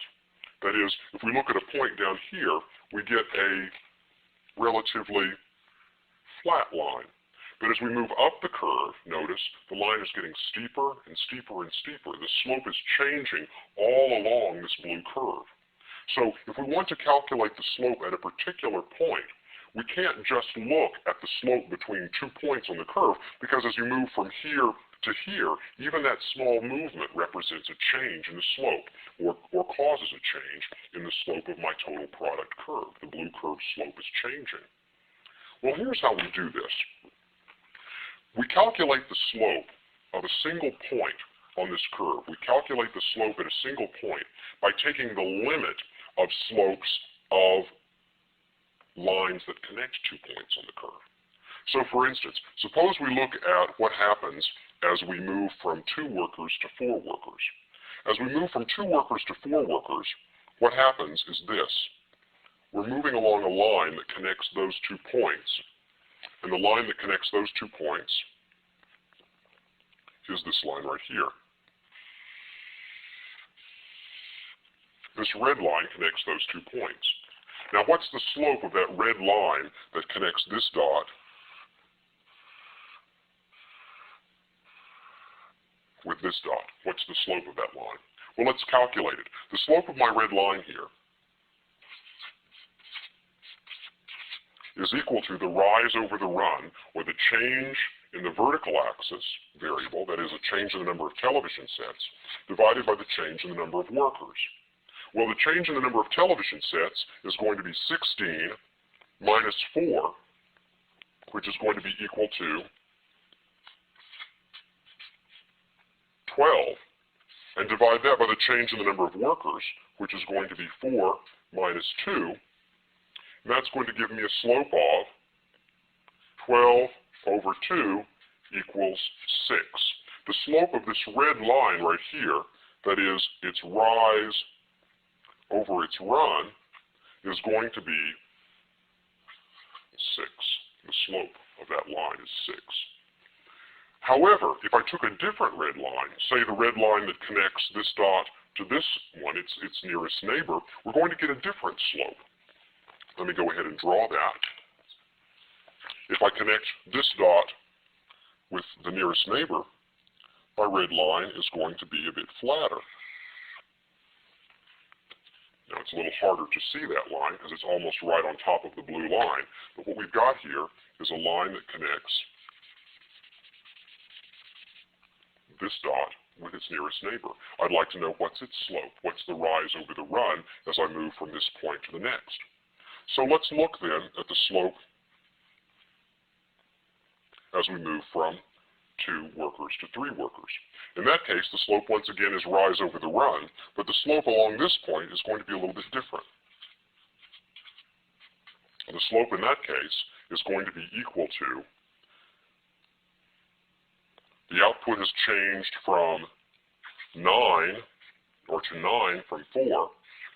That is, if we look at a point down here, we get a relatively flat line. But as we move up the curve, notice, the line is getting steeper and steeper and steeper. The slope is changing all along this blue curve. So if we want to calculate the slope at a particular point, we can't just look at the slope between 2 points on the curve, because as you move from here to here, even that small movement represents a change in the slope, or causes a change in the slope of my total product curve. The blue curve slope is changing. Well, here's how we do this. We calculate the slope of a single point on this curve. We calculate the slope at a single point by taking the limit of slopes of lines that connect 2 points on the curve. So for instance, suppose we look at what happens as we move from 2 workers to 4 workers. As we move from 2 workers to 4 workers, what happens is this. We're moving along a line that connects those 2 points. And the line that connects those 2 points is this line right here. This red line connects those 2 points. Now what's the slope of that red line that connects this dot with this dot? What's the slope of that line? Well, let's calculate it. The slope of my red line here is equal to the rise over the run, or the change in the vertical axis variable, that is a change in the number of television sets, divided by the change in the number of workers. Well, the change in the number of television sets is going to be 16 minus 4, which is going to be equal to 12, and divide that by the change in the number of workers, which is going to be 4 minus 2, and that's going to give me a slope of 12 over 2 equals 6. The slope of this red line right here, that is its rise over its run, is going to be 6. The slope of that line is 6. However, if I took a different red line, say the red line that connects this dot to this one, its nearest neighbor, we're going to get a different slope. Let me go ahead and draw that. If I connect this dot with the nearest neighbor, my red line is going to be a bit flatter. Now it's a little harder to see that line because it's almost right on top of the blue line, but what we've got here is a line that connects this dot with its nearest neighbor. I'd like to know what's its slope, what's the rise over the run as I move from this point to the next. So let's look then at the slope as we move from 2 workers to 3 workers. In that case, the slope once again is rise over the run, but the slope along this point is going to be a little bit different. The slope in that case is going to be equal to, the output has changed from 9, or to 9 from 4,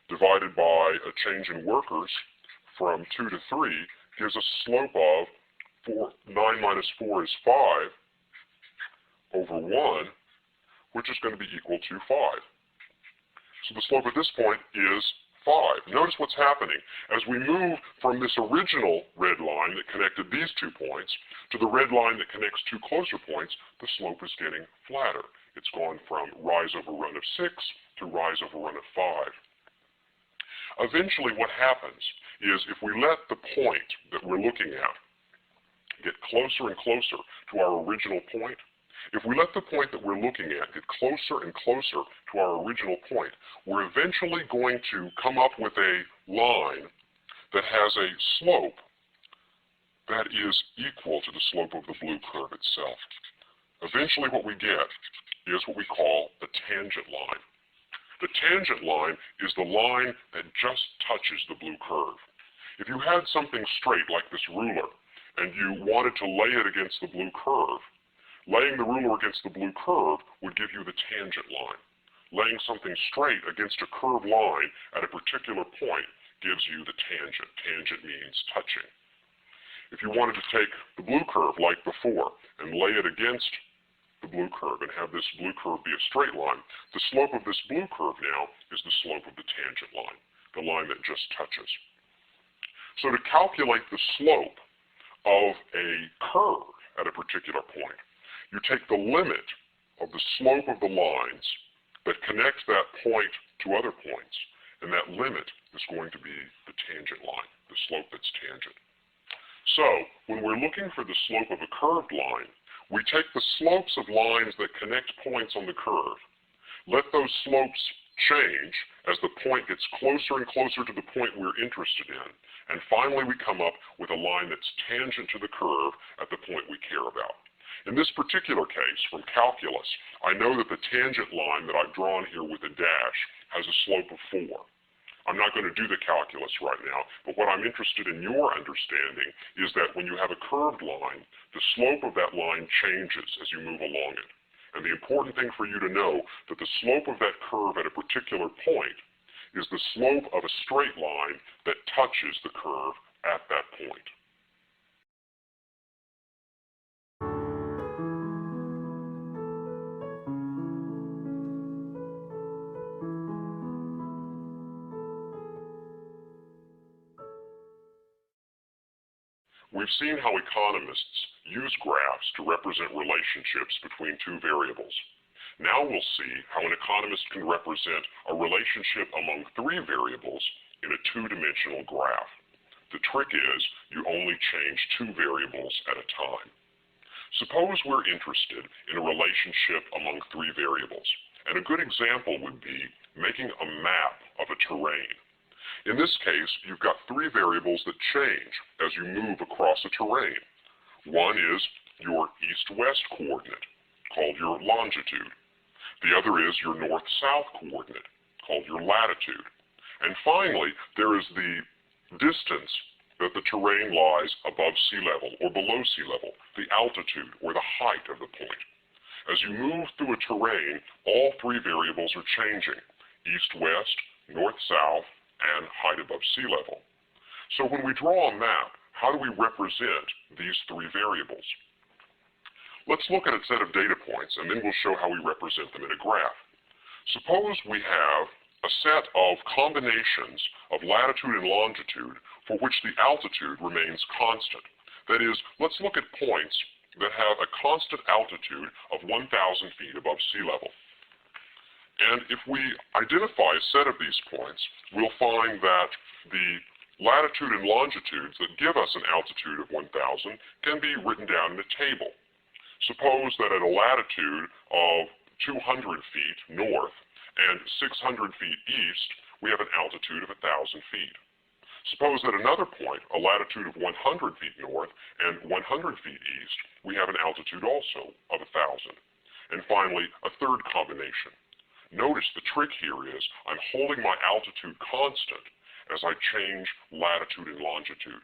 divided by a change in workers from 2 to 3, gives a slope of 9 minus 4 is 5 over 1, which is going to be equal to 5. So the slope at this point is 5. Notice what's happening. As we move from this original red line that connected these 2 points to the red line that connects 2 closer points, the slope is getting flatter. It's gone from rise over run of 6 to rise over run of 5. Eventually what happens is if we let the point that we're looking at get closer and closer to our original point, if we let the point that we're looking at get closer and closer to our original point, we're eventually going to come up with a line that has a slope that is equal to the slope of the blue curve itself. Eventually what we get is what we call a tangent line. The tangent line is the line that just touches the blue curve. If you had something straight like this ruler and you wanted to lay it against the blue curve, laying the ruler against the blue curve would give you the tangent line. Laying something straight against a curved line at a particular point gives you the tangent. Tangent means touching. If you wanted to take the blue curve like before and lay it against the blue curve and have this blue curve be a straight line, the slope of this blue curve now is the slope of the tangent line, the line that just touches. So to calculate the slope of a curve at a particular point, you take the limit of the slope of the lines that connect that point to other points, and that limit is going to be the tangent line, the slope that's tangent. So when we're looking for the slope of a curved line, we take the slopes of lines that connect points on the curve, let those slopes change as the point gets closer and closer to the point we're interested in, and finally we come up with a line that's tangent to the curve at the point we care about. In this particular case, from calculus, I know that the tangent line that I've drawn here with a dash has a slope of 4. I'm not going to do the calculus right now, but what I'm interested in your understanding is that when you have a curved line, the slope of that line changes as you move along it. And the important thing for you to know that the slope of that curve at a particular point is the slope of a straight line that touches the curve at that point. We've seen how economists use graphs to represent relationships between 2 variables. Now we'll see how an economist can represent a relationship among 3 variables in a 2-dimensional graph. The trick is you only change 2 variables at a time. Suppose we're interested in a relationship among 3 variables, and a good example would be making a map of a terrain. In this case, you've got 3 variables that change as you move across a terrain. One is your east-west coordinate, called your longitude. The other is your north-south coordinate, called your latitude. And finally, there is the distance that the terrain lies above sea level or below sea level, the altitude or the height of the point. As you move through a terrain, all 3 variables are changing, east-west, north-south, and height above sea level. So when we draw a map, how do we represent these 3 variables? Let's look at a set of data points, and then we'll show how we represent them in a graph. Suppose we have a set of combinations of latitude and longitude for which the altitude remains constant. That is, let's look at points that have a constant altitude of 1,000 feet above sea level. And if we identify a set of these points, we'll find that the latitude and longitudes that give us an altitude of 1,000 can be written down in a table. Suppose that at a latitude of 200 feet north and 600 feet east, we have an altitude of 1,000 feet. Suppose at another point, a latitude of 100 feet north and 100 feet east, we have an altitude also of 1,000. And finally, a third combination. Notice the trick here is I'm holding my altitude constant as I change latitude and longitude.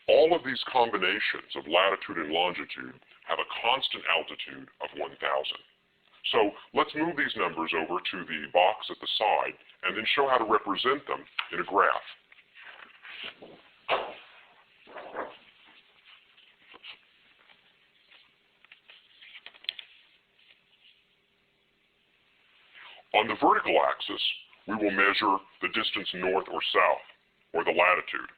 All of these combinations of latitude and longitude have a constant altitude of 1,000. So let's move these numbers over to the box at the side and then show how to represent them in a graph. On the vertical axis, we will measure the distance north or south, or the latitude.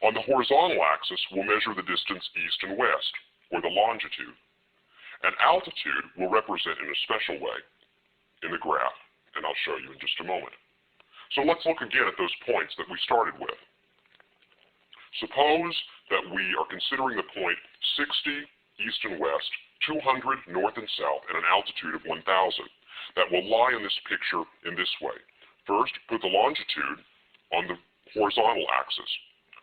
On the horizontal axis, we'll measure the distance east and west, or the longitude. And altitude we'll represent in a special way in the graph, and I'll show you in just a moment. So let's look again at those points that we started with. Suppose that we are considering the point 60 east and west, 200 north and south, at an altitude of 1,000. That will lie in this picture in this way. First, put the longitude on the horizontal axis.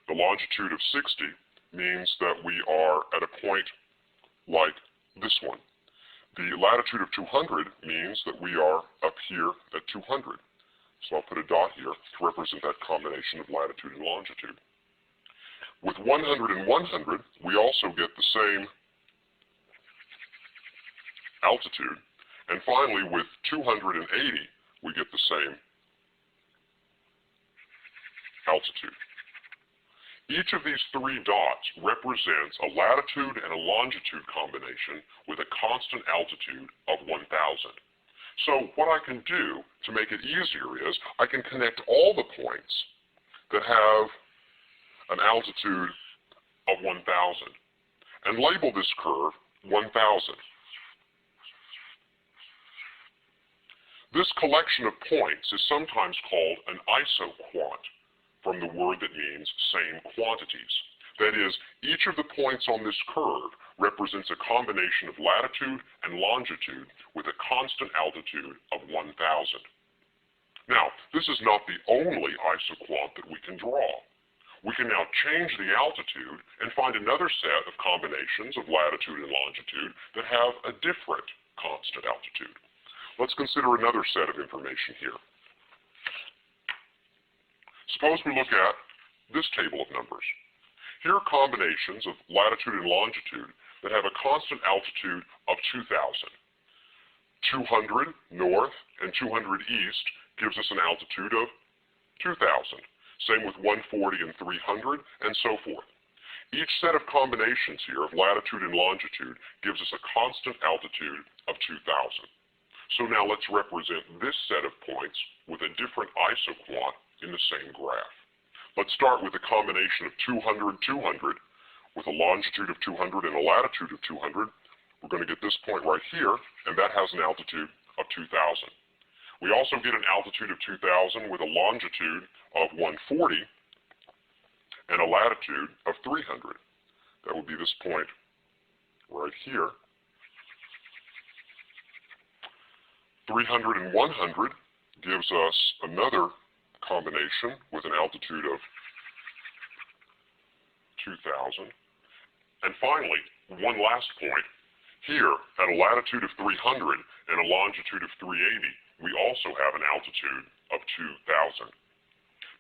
The longitude of 60 means that we are at a point like this one. The latitude of 200 means that we are up here at 200. So I'll put a dot here to represent that combination of latitude and longitude. With 100 and 100, we also get the same altitude. And finally, with 280, we get the same altitude. Each of these three dots represents a latitude and a longitude combination with a constant altitude of 1,000. So what I can do to make it easier is I can connect all the points that have an altitude of 1,000 and label this curve 1,000. This collection of points is sometimes called an isoquant, from the word that means same quantities. That is, each of the points on this curve represents a combination of latitude and longitude with a constant altitude of 1,000. Now, this is not the only isoquant that we can draw. We can now change the altitude and find another set of combinations of latitude and longitude that have a different constant altitude. Let's consider another set of information here. Suppose we look at this table of numbers. Here are combinations of latitude and longitude that have a constant altitude of 2,000. 200 north and 200 east gives us an altitude of 2,000. Same with 140 and 300, and so forth. Each set of combinations here of latitude and longitude gives us a constant altitude of 2,000. So now let's represent this set of points with a different isoquant in the same graph. Let's start with a combination of 200, 200, with a longitude of 200 and a latitude of 200. We're going to get this point right here, and that has an altitude of 2,000. We also get an altitude of 2,000 with a longitude of 140 and a latitude of 300. That would be this point right here. 300 and 100 gives us another combination with an altitude of 2,000. And finally, one last point. Here, at a latitude of 300 and a longitude of 380, we also have an altitude of 2,000.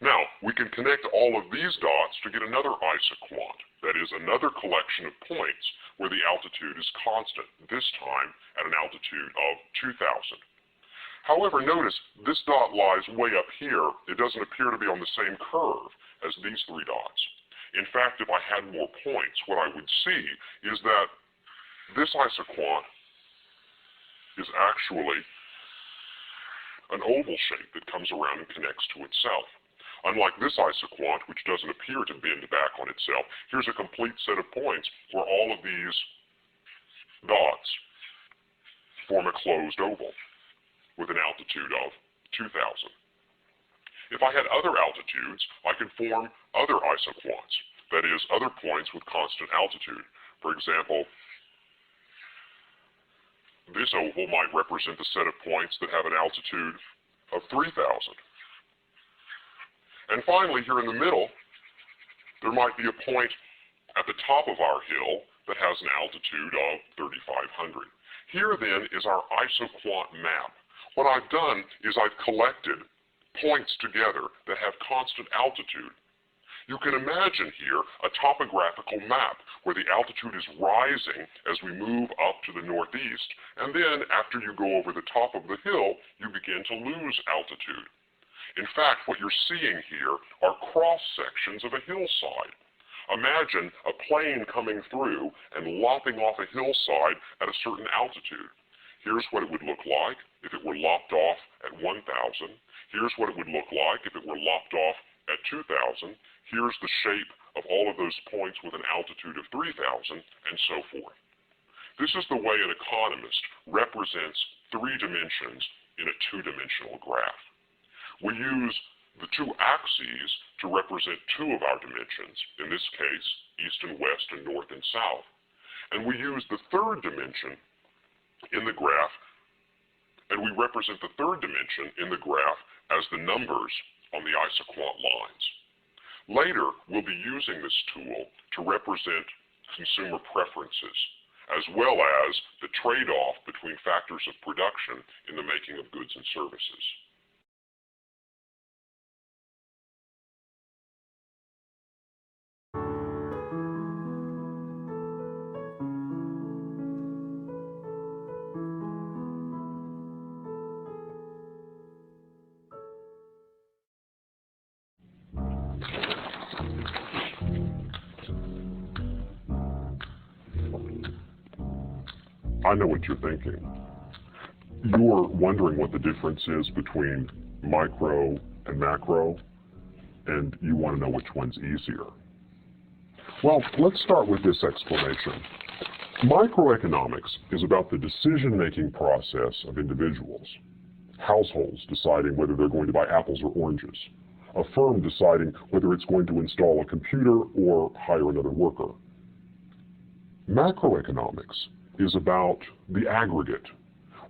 Now, we can connect all of these dots to get another isoquant, that is, another collection of points where the altitude is constant, this time at an altitude of 2,000. However, notice this dot lies way up here. It doesn't appear to be on the same curve as these three dots. In fact, if I had more points, what I would see is that this isoquant is actually an oval shape that comes around and connects to itself. Unlike this isoquant, which doesn't appear to bend back on itself, here's a complete set of points where all of these dots form a closed oval with an altitude of 2,000. If I had other altitudes, I could form other isoquants, that is, other points with constant altitude. For example, this oval might represent a set of points that have an altitude of 3,000. And finally, here in the middle, there might be a point at the top of our hill that has an altitude of 3,500. Here, then, is our isoquant map. What I've done is I've collected points together that have constant altitude. You can imagine here a topographical map where the altitude is rising as we move up to the northeast, and then after you go over the top of the hill, you begin to lose altitude. In fact, what you're seeing here are cross-sections of a hillside. Imagine a plane coming through and lopping off a hillside at a certain altitude. Here's what it would look like if it were lopped off at 1,000. Here's what it would look like if it were lopped off at 2,000. Here's the shape of all of those points with an altitude of 3,000, and so forth. This is the way an economist represents three dimensions in a two-dimensional graph. We use the two axes to represent two of our dimensions, in this case, east and west and north and south. And we use the third dimension in the graph, and we represent the third dimension in the graph as the numbers on the isoquant lines. Later, we'll be using this tool to represent consumer preferences, as well as the trade-off between factors of production in the making of goods and services. I know what you're thinking. You're wondering what the difference is between micro and macro, and you want to know which one's easier. Well, let's start with this explanation. Microeconomics is about the decision-making process of individuals. Households deciding whether they're going to buy apples or oranges. A firm deciding whether it's going to install a computer or hire another worker. Macroeconomics is about the aggregate.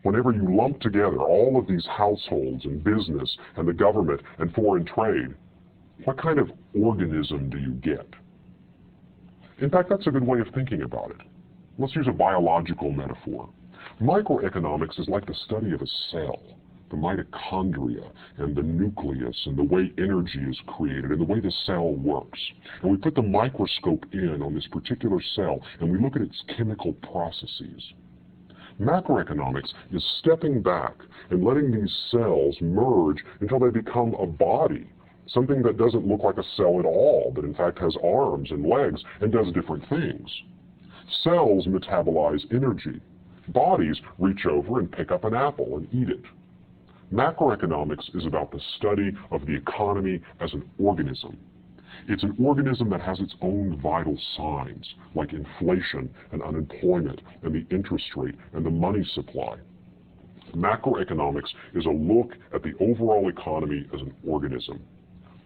Whenever you lump together all of these households and business and the government and foreign trade, what kind of organism do you get? In fact, that's a good way of thinking about it. Let's use a biological metaphor. Microeconomics is like the study of a cell, the mitochondria and the nucleus and the way energy is created and the way the cell works. And we put the microscope in on this particular cell and we look at its chemical processes. Macroeconomics is stepping back and letting these cells merge until they become a body, something that doesn't look like a cell at all, but in fact has arms and legs and does different things. Cells metabolize energy. Bodies reach over and pick up an apple and eat it. Macroeconomics is about the study of the economy as an organism. It's an organism that has its own vital signs, like inflation and unemployment and the interest rate and the money supply. Macroeconomics is a look at the overall economy as an organism.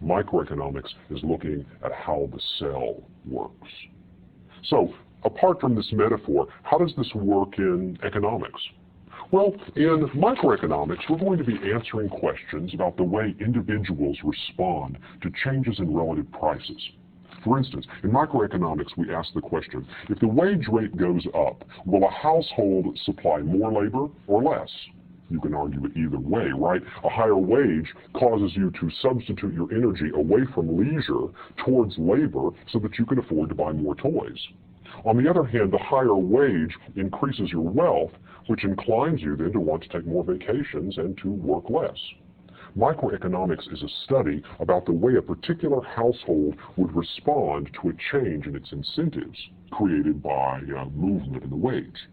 Microeconomics is looking at how the cell works. So, apart from this metaphor, how does this work in economics? Well, in microeconomics, we're going to be answering questions about the way individuals respond to changes in relative prices. For instance, in microeconomics, we ask the question, if the wage rate goes up, will a household supply more labor or less? You can argue it either way, right? A higher wage causes you to substitute your energy away from leisure towards labor so that you can afford to buy more toys. On the other hand, the higher wage increases your wealth, which inclines you then to want to take more vacations and to work less. Microeconomics is a study about the way a particular household would respond to a change in its incentives created by movement in the wage.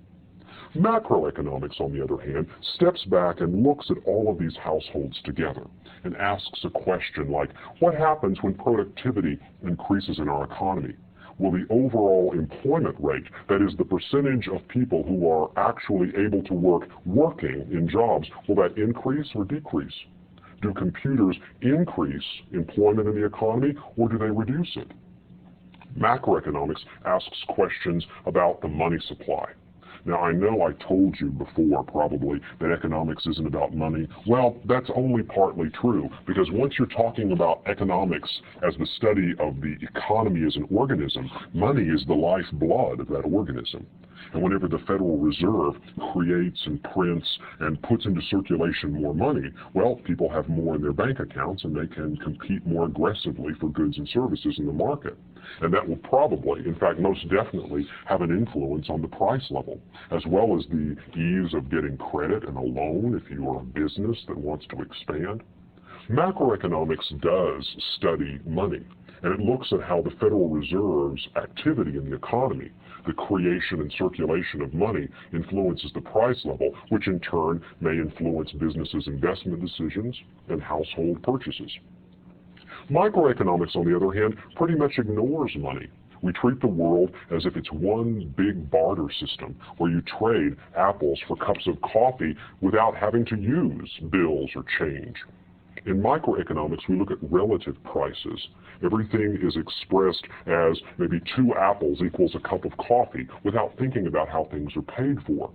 Macroeconomics, on the other hand, steps back and looks at all of these households together and asks a question like, what happens when productivity increases in our economy? Will the overall employment rate, that is the percentage of people who are actually able to work working in jobs, will that increase or decrease? Do computers increase employment in the economy or do they reduce it? Macroeconomics asks questions about the money supply. Now, I know I told you before, probably, that economics isn't about money. Well, that's only partly true, because once you're talking about economics as the study of the economy as an organism, money is the lifeblood of that organism. And whenever the Federal Reserve creates and prints and puts into circulation more money, well, people have more in their bank accounts and they can compete more aggressively for goods and services in the market. And that will probably, in fact, most definitely, have an influence on the price level, as well as the ease of getting credit and a loan if you are a business that wants to expand. Macroeconomics does study money, and it looks at how the Federal Reserve's activity in the economy, the creation and circulation of money, influences the price level, which in turn may influence businesses' investment decisions and household purchases. Microeconomics, on the other hand, pretty much ignores money. We treat the world as if it's one big barter system where you trade apples for cups of coffee without having to use bills or change. In microeconomics, we look at relative prices. Everything is expressed as maybe 2 apples equals a cup of coffee without thinking about how things are paid for.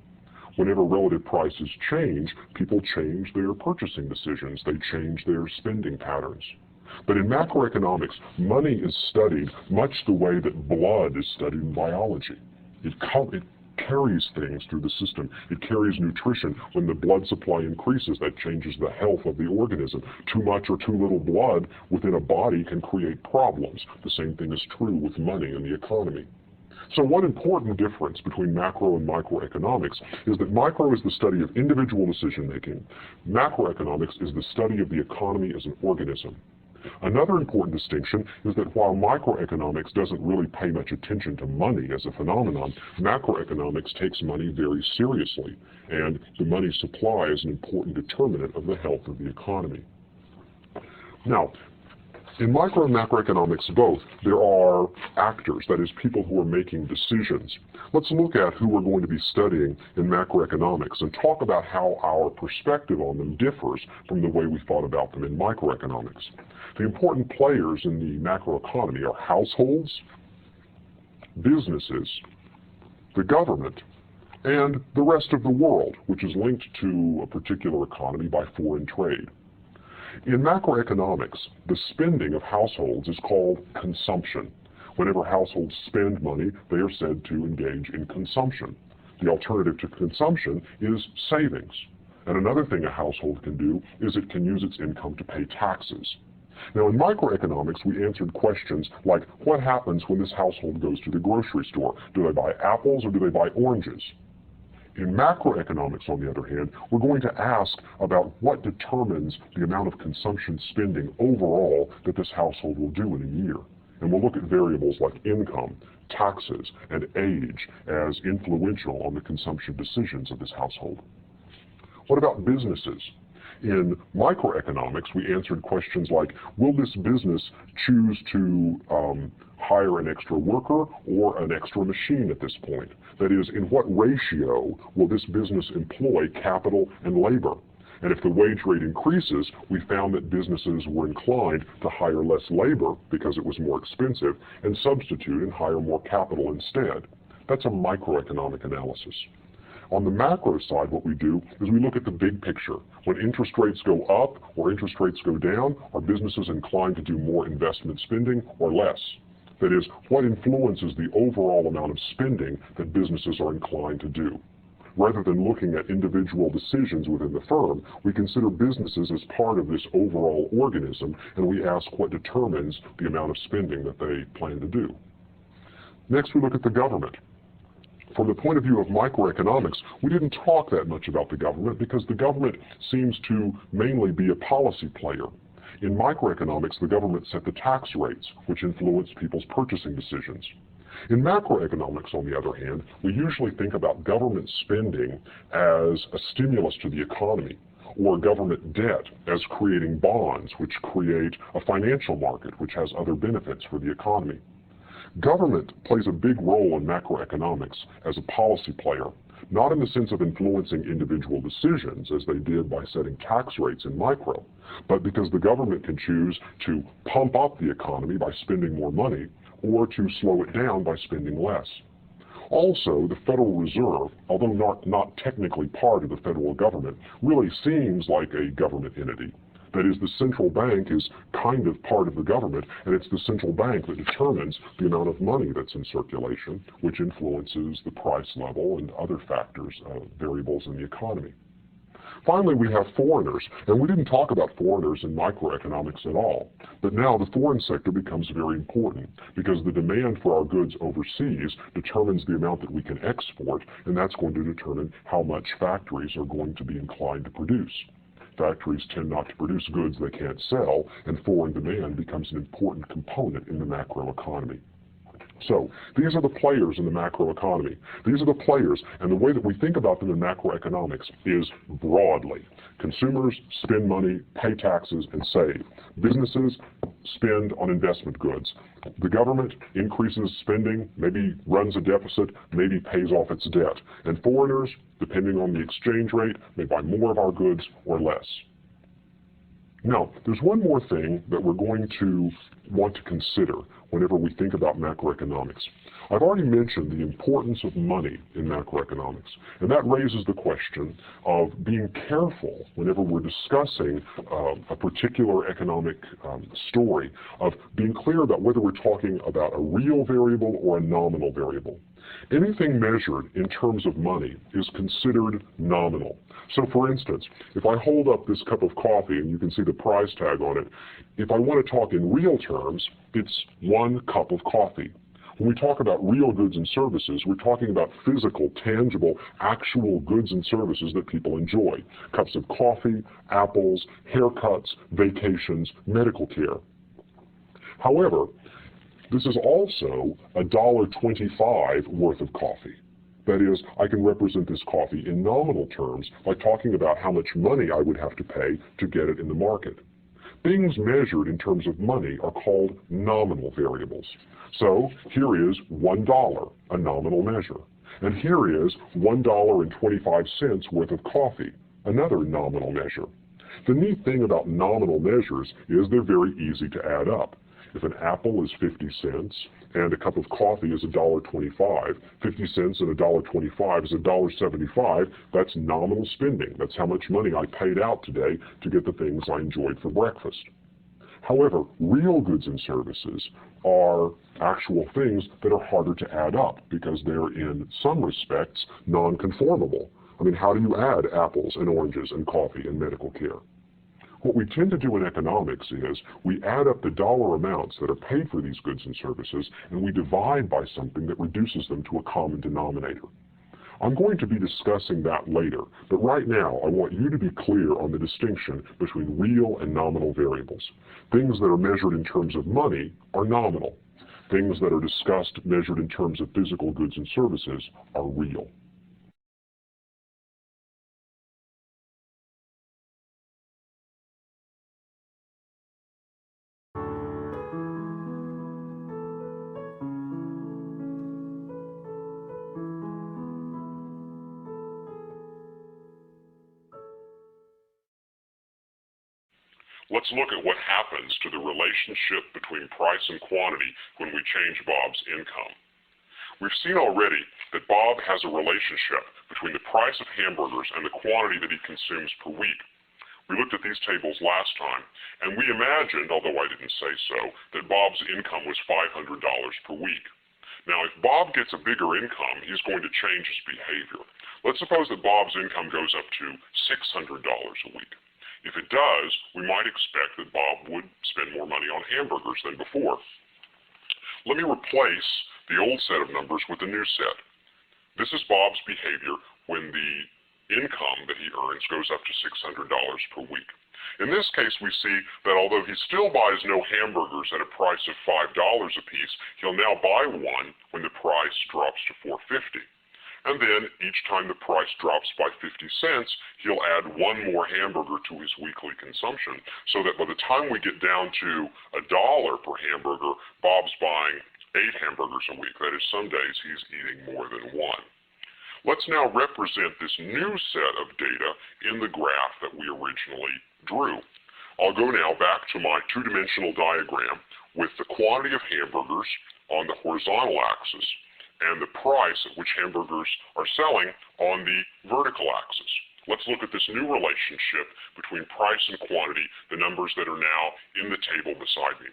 Whenever relative prices change, people change their purchasing decisions. They change their spending patterns. But in macroeconomics, money is studied much the way that blood is studied in biology. It carries things through the system. It carries nutrition. When the blood supply increases, that changes the health of the organism. Too much or too little blood within a body can create problems. The same thing is true with money in the economy. So one important difference between macro and microeconomics is that micro is the study of individual decision-making. Macroeconomics is the study of the economy as an organism. Another important distinction is that while microeconomics doesn't really pay much attention to money as a phenomenon, macroeconomics takes money very seriously, and the money supply is an important determinant of the health of the economy. Now, in micro and macroeconomics both, there are actors, that is, people who are making decisions. Let's look at who we're going to be studying in macroeconomics and talk about how our perspective on them differs from the way we thought about them in microeconomics. The important players in the macroeconomy are households, businesses, the government, and the rest of the world, which is linked to a particular economy by foreign trade. In macroeconomics, the spending of households is called consumption. Whenever households spend money, they are said to engage in consumption. The alternative to consumption is savings. And another thing a household can do is it can use its income to pay taxes. Now, in microeconomics, we answered questions like, what happens when this household goes to the grocery store? Do they buy apples or do they buy oranges? In macroeconomics, on the other hand, we're going to ask about what determines the amount of consumption spending overall that this household will do in a year. And we'll look at variables like income, taxes, and age as influential on the consumption decisions of this household. What about businesses? In microeconomics, we answered questions like, will this business choose to hire an extra worker or an extra machine at this point? That is, in what ratio will this business employ capital and labor? And if the wage rate increases, we found that businesses were inclined to hire less labor because it was more expensive and substitute and hire more capital instead. That's a microeconomic analysis. On the macro side, what we do is we look at the big picture. When interest rates go up or interest rates go down, are businesses inclined to do more investment spending or less? That is, what influences the overall amount of spending that businesses are inclined to do? Rather than looking at individual decisions within the firm, we consider businesses as part of this overall organism, and we ask what determines the amount of spending that they plan to do. Next, we look at the government. From the point of view of microeconomics, we didn't talk that much about the government because the government seems to mainly be a policy player. In microeconomics, the government set the tax rates, which influence people's purchasing decisions. In macroeconomics, on the other hand, we usually think about government spending as a stimulus to the economy, or government debt as creating bonds, which create a financial market, which has other benefits for the economy. Government plays a big role in macroeconomics as a policy player, not in the sense of influencing individual decisions as they did by setting tax rates in micro, but because the government can choose to pump up the economy by spending more money or to slow it down by spending less. Also, the Federal Reserve, although not technically part of the federal government, really seems like a government entity. That is, the central bank is kind of part of the government, and it's the central bank that determines the amount of money that's in circulation, which influences the price level and other factors, variables in the economy. Finally, we have foreigners, and we didn't talk about foreigners in microeconomics at all. But now the foreign sector becomes very important because the demand for our goods overseas determines the amount that we can export, and that's going to determine how much factories are going to be inclined to produce. Factories tend not to produce goods they can't sell, and foreign demand becomes an important component in the macroeconomy. So, these are the players in the macroeconomy. These are the players, and the way that we think about them in macroeconomics is broadly. Consumers spend money, pay taxes, and save. Businesses spend on investment goods. The government increases spending, maybe runs a deficit, maybe pays off its debt. And foreigners, depending on the exchange rate, may buy more of our goods or less. Now, there's one more thing that we're going to want to consider whenever we think about macroeconomics. I've already mentioned the importance of money in macroeconomics, and that raises the question of being careful whenever we're discussing a particular economic story, of being clear about whether we're talking about a real variable or a nominal variable. Anything measured in terms of money is considered nominal. So for instance, if I hold up this cup of coffee and you can see the price tag on it, if I want to talk in real terms, it's 1 cup of coffee. When we talk about real goods and services, we're talking about physical, tangible, actual goods and services that people enjoy. Cups of coffee, apples, haircuts, vacations, medical care. However, this is also $1.25 worth of coffee. That is, I can represent this coffee in nominal terms by talking about how much money I would have to pay to get it in the market. Things measured in terms of money are called nominal variables. So here is $1, a nominal measure. And here is $1.25 worth of coffee, another nominal measure. The neat thing about nominal measures is they're very easy to add up. If an apple is 50 cents and a cup of coffee is $1.25, 50 cents and $1.25 is $1.75, that's nominal spending. That's how much money I paid out today to get the things I enjoyed for breakfast. However, real goods and services are actual things that are harder to add up because they're in some respects non-conformable. I mean, how do you add apples and oranges and coffee and medical care? What we tend to do in economics is we add up the dollar amounts that are paid for these goods and services, and we divide by something that reduces them to a common denominator. I'm going to be discussing that later, but right now I want you to be clear on the distinction between real and nominal variables. Things that are measured in terms of money are nominal. Things that are discussed measured in terms of physical goods and services are real. Let's look at what happens to the relationship between price and quantity when we change Bob's income. We've seen already that Bob has a relationship between the price of hamburgers and the quantity that he consumes per week. We looked at these tables last time, and we imagined, although I didn't say so, that Bob's income was $500 per week. Now, if Bob gets a bigger income, he's going to change his behavior. Let's suppose that Bob's income goes up to $600 a week. If it does, we might expect that Bob would spend more money on hamburgers than before. Let me replace the old set of numbers with the new set. This is Bob's behavior when the income that he earns goes up to $600 per week. In this case, we see that although he still buys no hamburgers at a price of $5 a piece, he'll now buy one when the price drops to $4.50. And then each time the price drops by 50 cents, he'll add one more hamburger to his weekly consumption, so that by the time we get down to $1 per hamburger, Bob's buying 8 hamburgers a week. That is, some days he's eating more than one. Let's now represent this new set of data in the graph that we originally drew. I'll go now back to my two-dimensional diagram with the quantity of hamburgers on the horizontal axis and the price at which hamburgers are selling on the vertical axis. Let's look at this new relationship between price and quantity, the numbers that are now in the table beside me.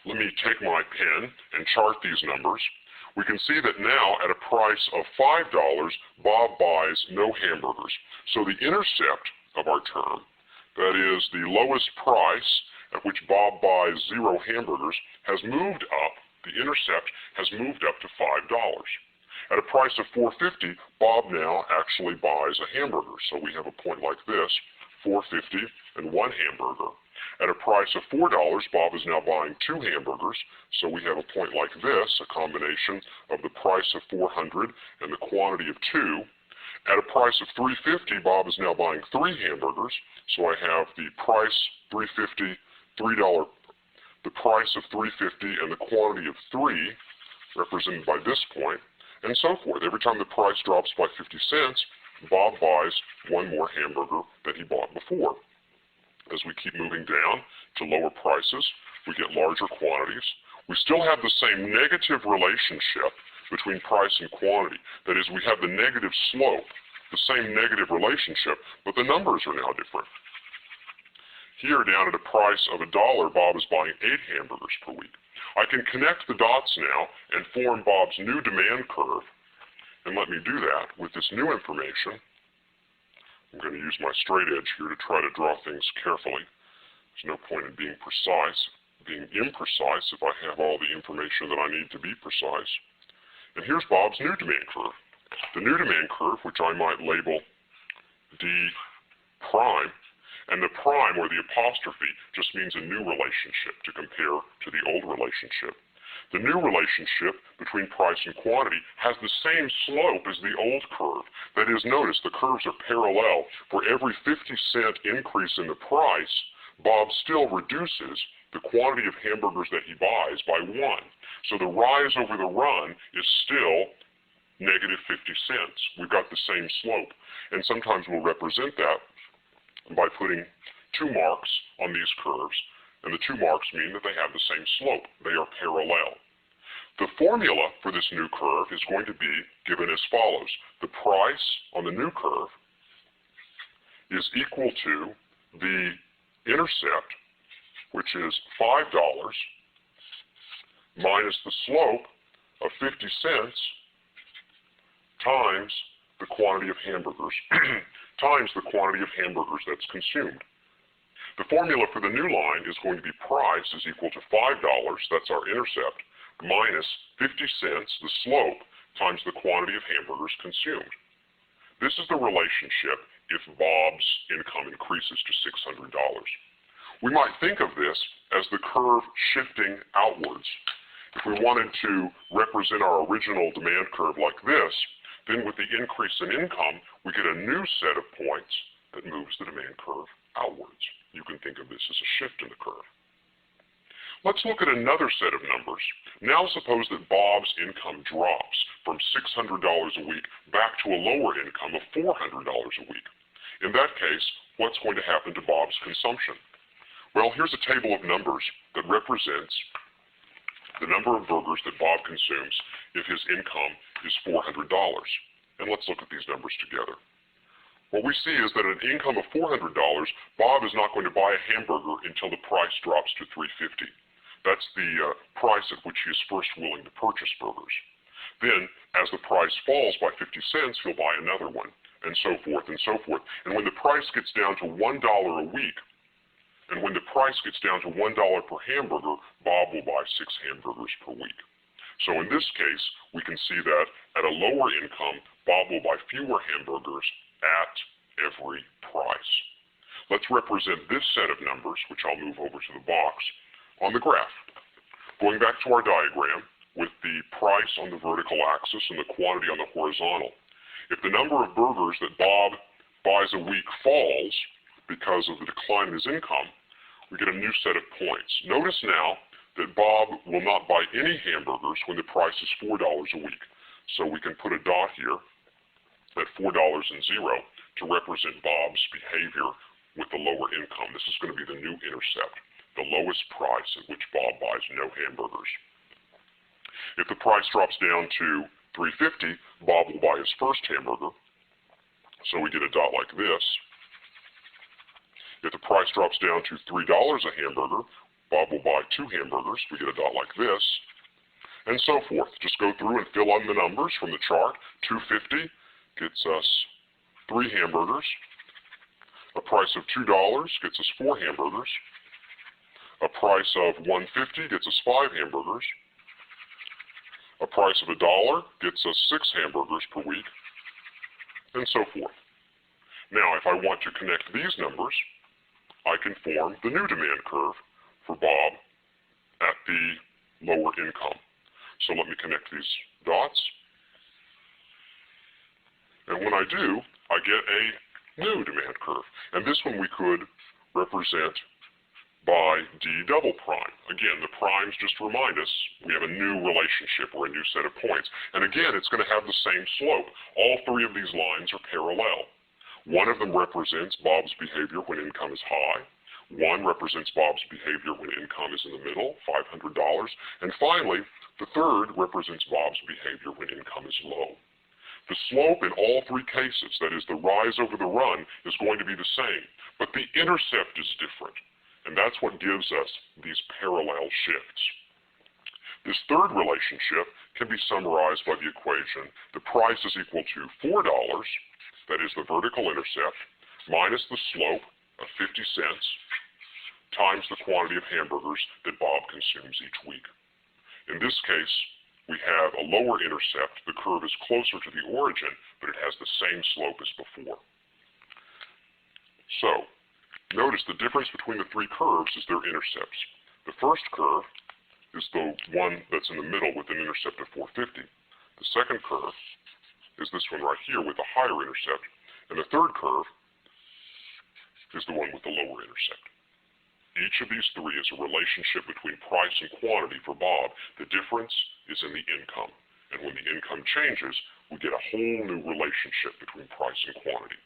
Let me take my pen and chart these numbers. We can see that now at a price of $5, Bob buys no hamburgers. So the intercept of our term, that is the lowest price at which Bob buys 0 hamburgers, has moved up. The intercept has moved up to $5. At a price of $4.50, Bob now actually buys a hamburger. So we have a point like this, $4.50 and 1 hamburger. At a price of $4, Bob is now buying 2 hamburgers. So we have a point like this, a combination of the price of $400 and the quantity of 2. At a price of $3.50, Bob is now buying 3 hamburgers. So I have the price $3.50, $3, the price of $3.50 and the quantity of 3 represented by this point, and so forth. Every time the price drops by 50 cents, Bob buys 1 more hamburger than he bought before. As we keep moving down to lower prices, we get larger quantities. We still have the same negative relationship between price and quantity. That is, we have the negative slope, the same negative relationship, but the numbers are now different. Here, down at a price of $1, Bob is buying 8 hamburgers per week. I can connect the dots now and form Bob's new demand curve. And let me do that with this new information. I'm going to use my straight edge here to try to draw things carefully. There's no point in being imprecise if I have all the information that I need to be precise. And here's Bob's new demand curve. The new demand curve, which I might label D prime, and the prime, or the apostrophe, just means a new relationship to compare to the old relationship. The new relationship between price and quantity has the same slope as the old curve. That is, notice the curves are parallel. For every 50-cent increase in the price, Bob still reduces the quantity of hamburgers that he buys by 1. So the rise over the run is still negative 50 cents. We've got the same slope. And sometimes we'll represent that by putting 2 marks on these curves, and the 2 marks mean that they have the same slope. They are parallel. The formula for this new curve is going to be given as follows. The price on the new curve is equal to the intercept, which is $5, minus the slope of 50 cents times the quantity of hamburgers, times the quantity of hamburgers that's consumed. The formula for the new line is going to be price is equal to $5, that's our intercept, minus 50 cents, the slope, times the quantity of hamburgers consumed. This is the relationship if Bob's income increases to $600. We might think of this as the curve shifting outwards. If we wanted to represent our original demand curve like this, then with the increase in income, we get a new set of points that moves the demand curve outwards. You can think of this as a shift in the curve. Let's look at another set of numbers. Now suppose that Bob's income drops from $600 a week back to a lower income of $400 a week. In that case, what's going to happen to Bob's consumption? Well, here's a table of numbers that represents the number of burgers that Bob consumes if his income is $400. And let's look at these numbers together. What we see is that at an income of $400, Bob is not going to buy a hamburger until the price drops to $3.50. That's the price at which he is first willing to purchase burgers. Then, as the price falls by 50 cents, he'll buy another one, and so forth and so forth. And when the price gets down to $1 a week, and when the price gets down to $1 per hamburger, Bob will buy 6 hamburgers per week. So in this case, we can see that at a lower income, Bob will buy fewer hamburgers at every price. Let's represent this set of numbers, which I'll move over to the box, on the graph. Going back to our diagram, with the price on the vertical axis and the quantity on the horizontal, if the number of burgers that Bob buys a week falls because of the decline in his income, we get a new set of points. Notice now that Bob will not buy any hamburgers when the price is $4 a week. So we can put a dot here at $4 and 0 to represent Bob's behavior with the lower income. This is going to be the new intercept, the lowest price at which Bob buys no hamburgers. If the price drops down to $3.50, Bob will buy his first hamburger. So we get a dot like this. If the price drops down to $3 a hamburger, Bob will buy 2 hamburgers. We get a dot like this. And so forth. Just go through and fill in the numbers from the chart. $2.50 gets us 3 hamburgers. A price of $2 gets us 4 hamburgers. A price of $1.50 gets us 5 hamburgers. A price of $1 gets us 6 hamburgers per week, and so forth. Now, if I want to connect these numbers, I can form the new demand curve for Bob at the lower income. So let me connect these dots. And when I do, I get a new demand curve. And this one we could represent by d double prime. Again, the primes just remind us we have a new relationship or a new set of points. And again, it's going to have the same slope. All 3 of these lines are parallel. One of them represents Bob's behavior when income is high. One represents Bob's behavior when income is in the middle, $500. And finally, the third represents Bob's behavior when income is low. The slope in all 3 cases, that is the rise over the run, is going to be the same, but the intercept is different. And that's what gives us these parallel shifts. This third relationship can be summarized by the equation: the price is equal to $4, that is the vertical intercept, minus the slope of 50 cents, times the quantity of hamburgers that Bob consumes each week. In this case, we have a lower intercept. The curve is closer to the origin, but it has the same slope as before. So, notice the difference between the 3 curves is their intercepts. The first curve is the one that's in the middle with an intercept of 450. The second curve is this one right here with a higher intercept. And the third curve is the one with the lower intercept. Each of these 3 is a relationship between price and quantity for Bob. The difference is in the income. And when the income changes, we get a whole new relationship between price and quantity.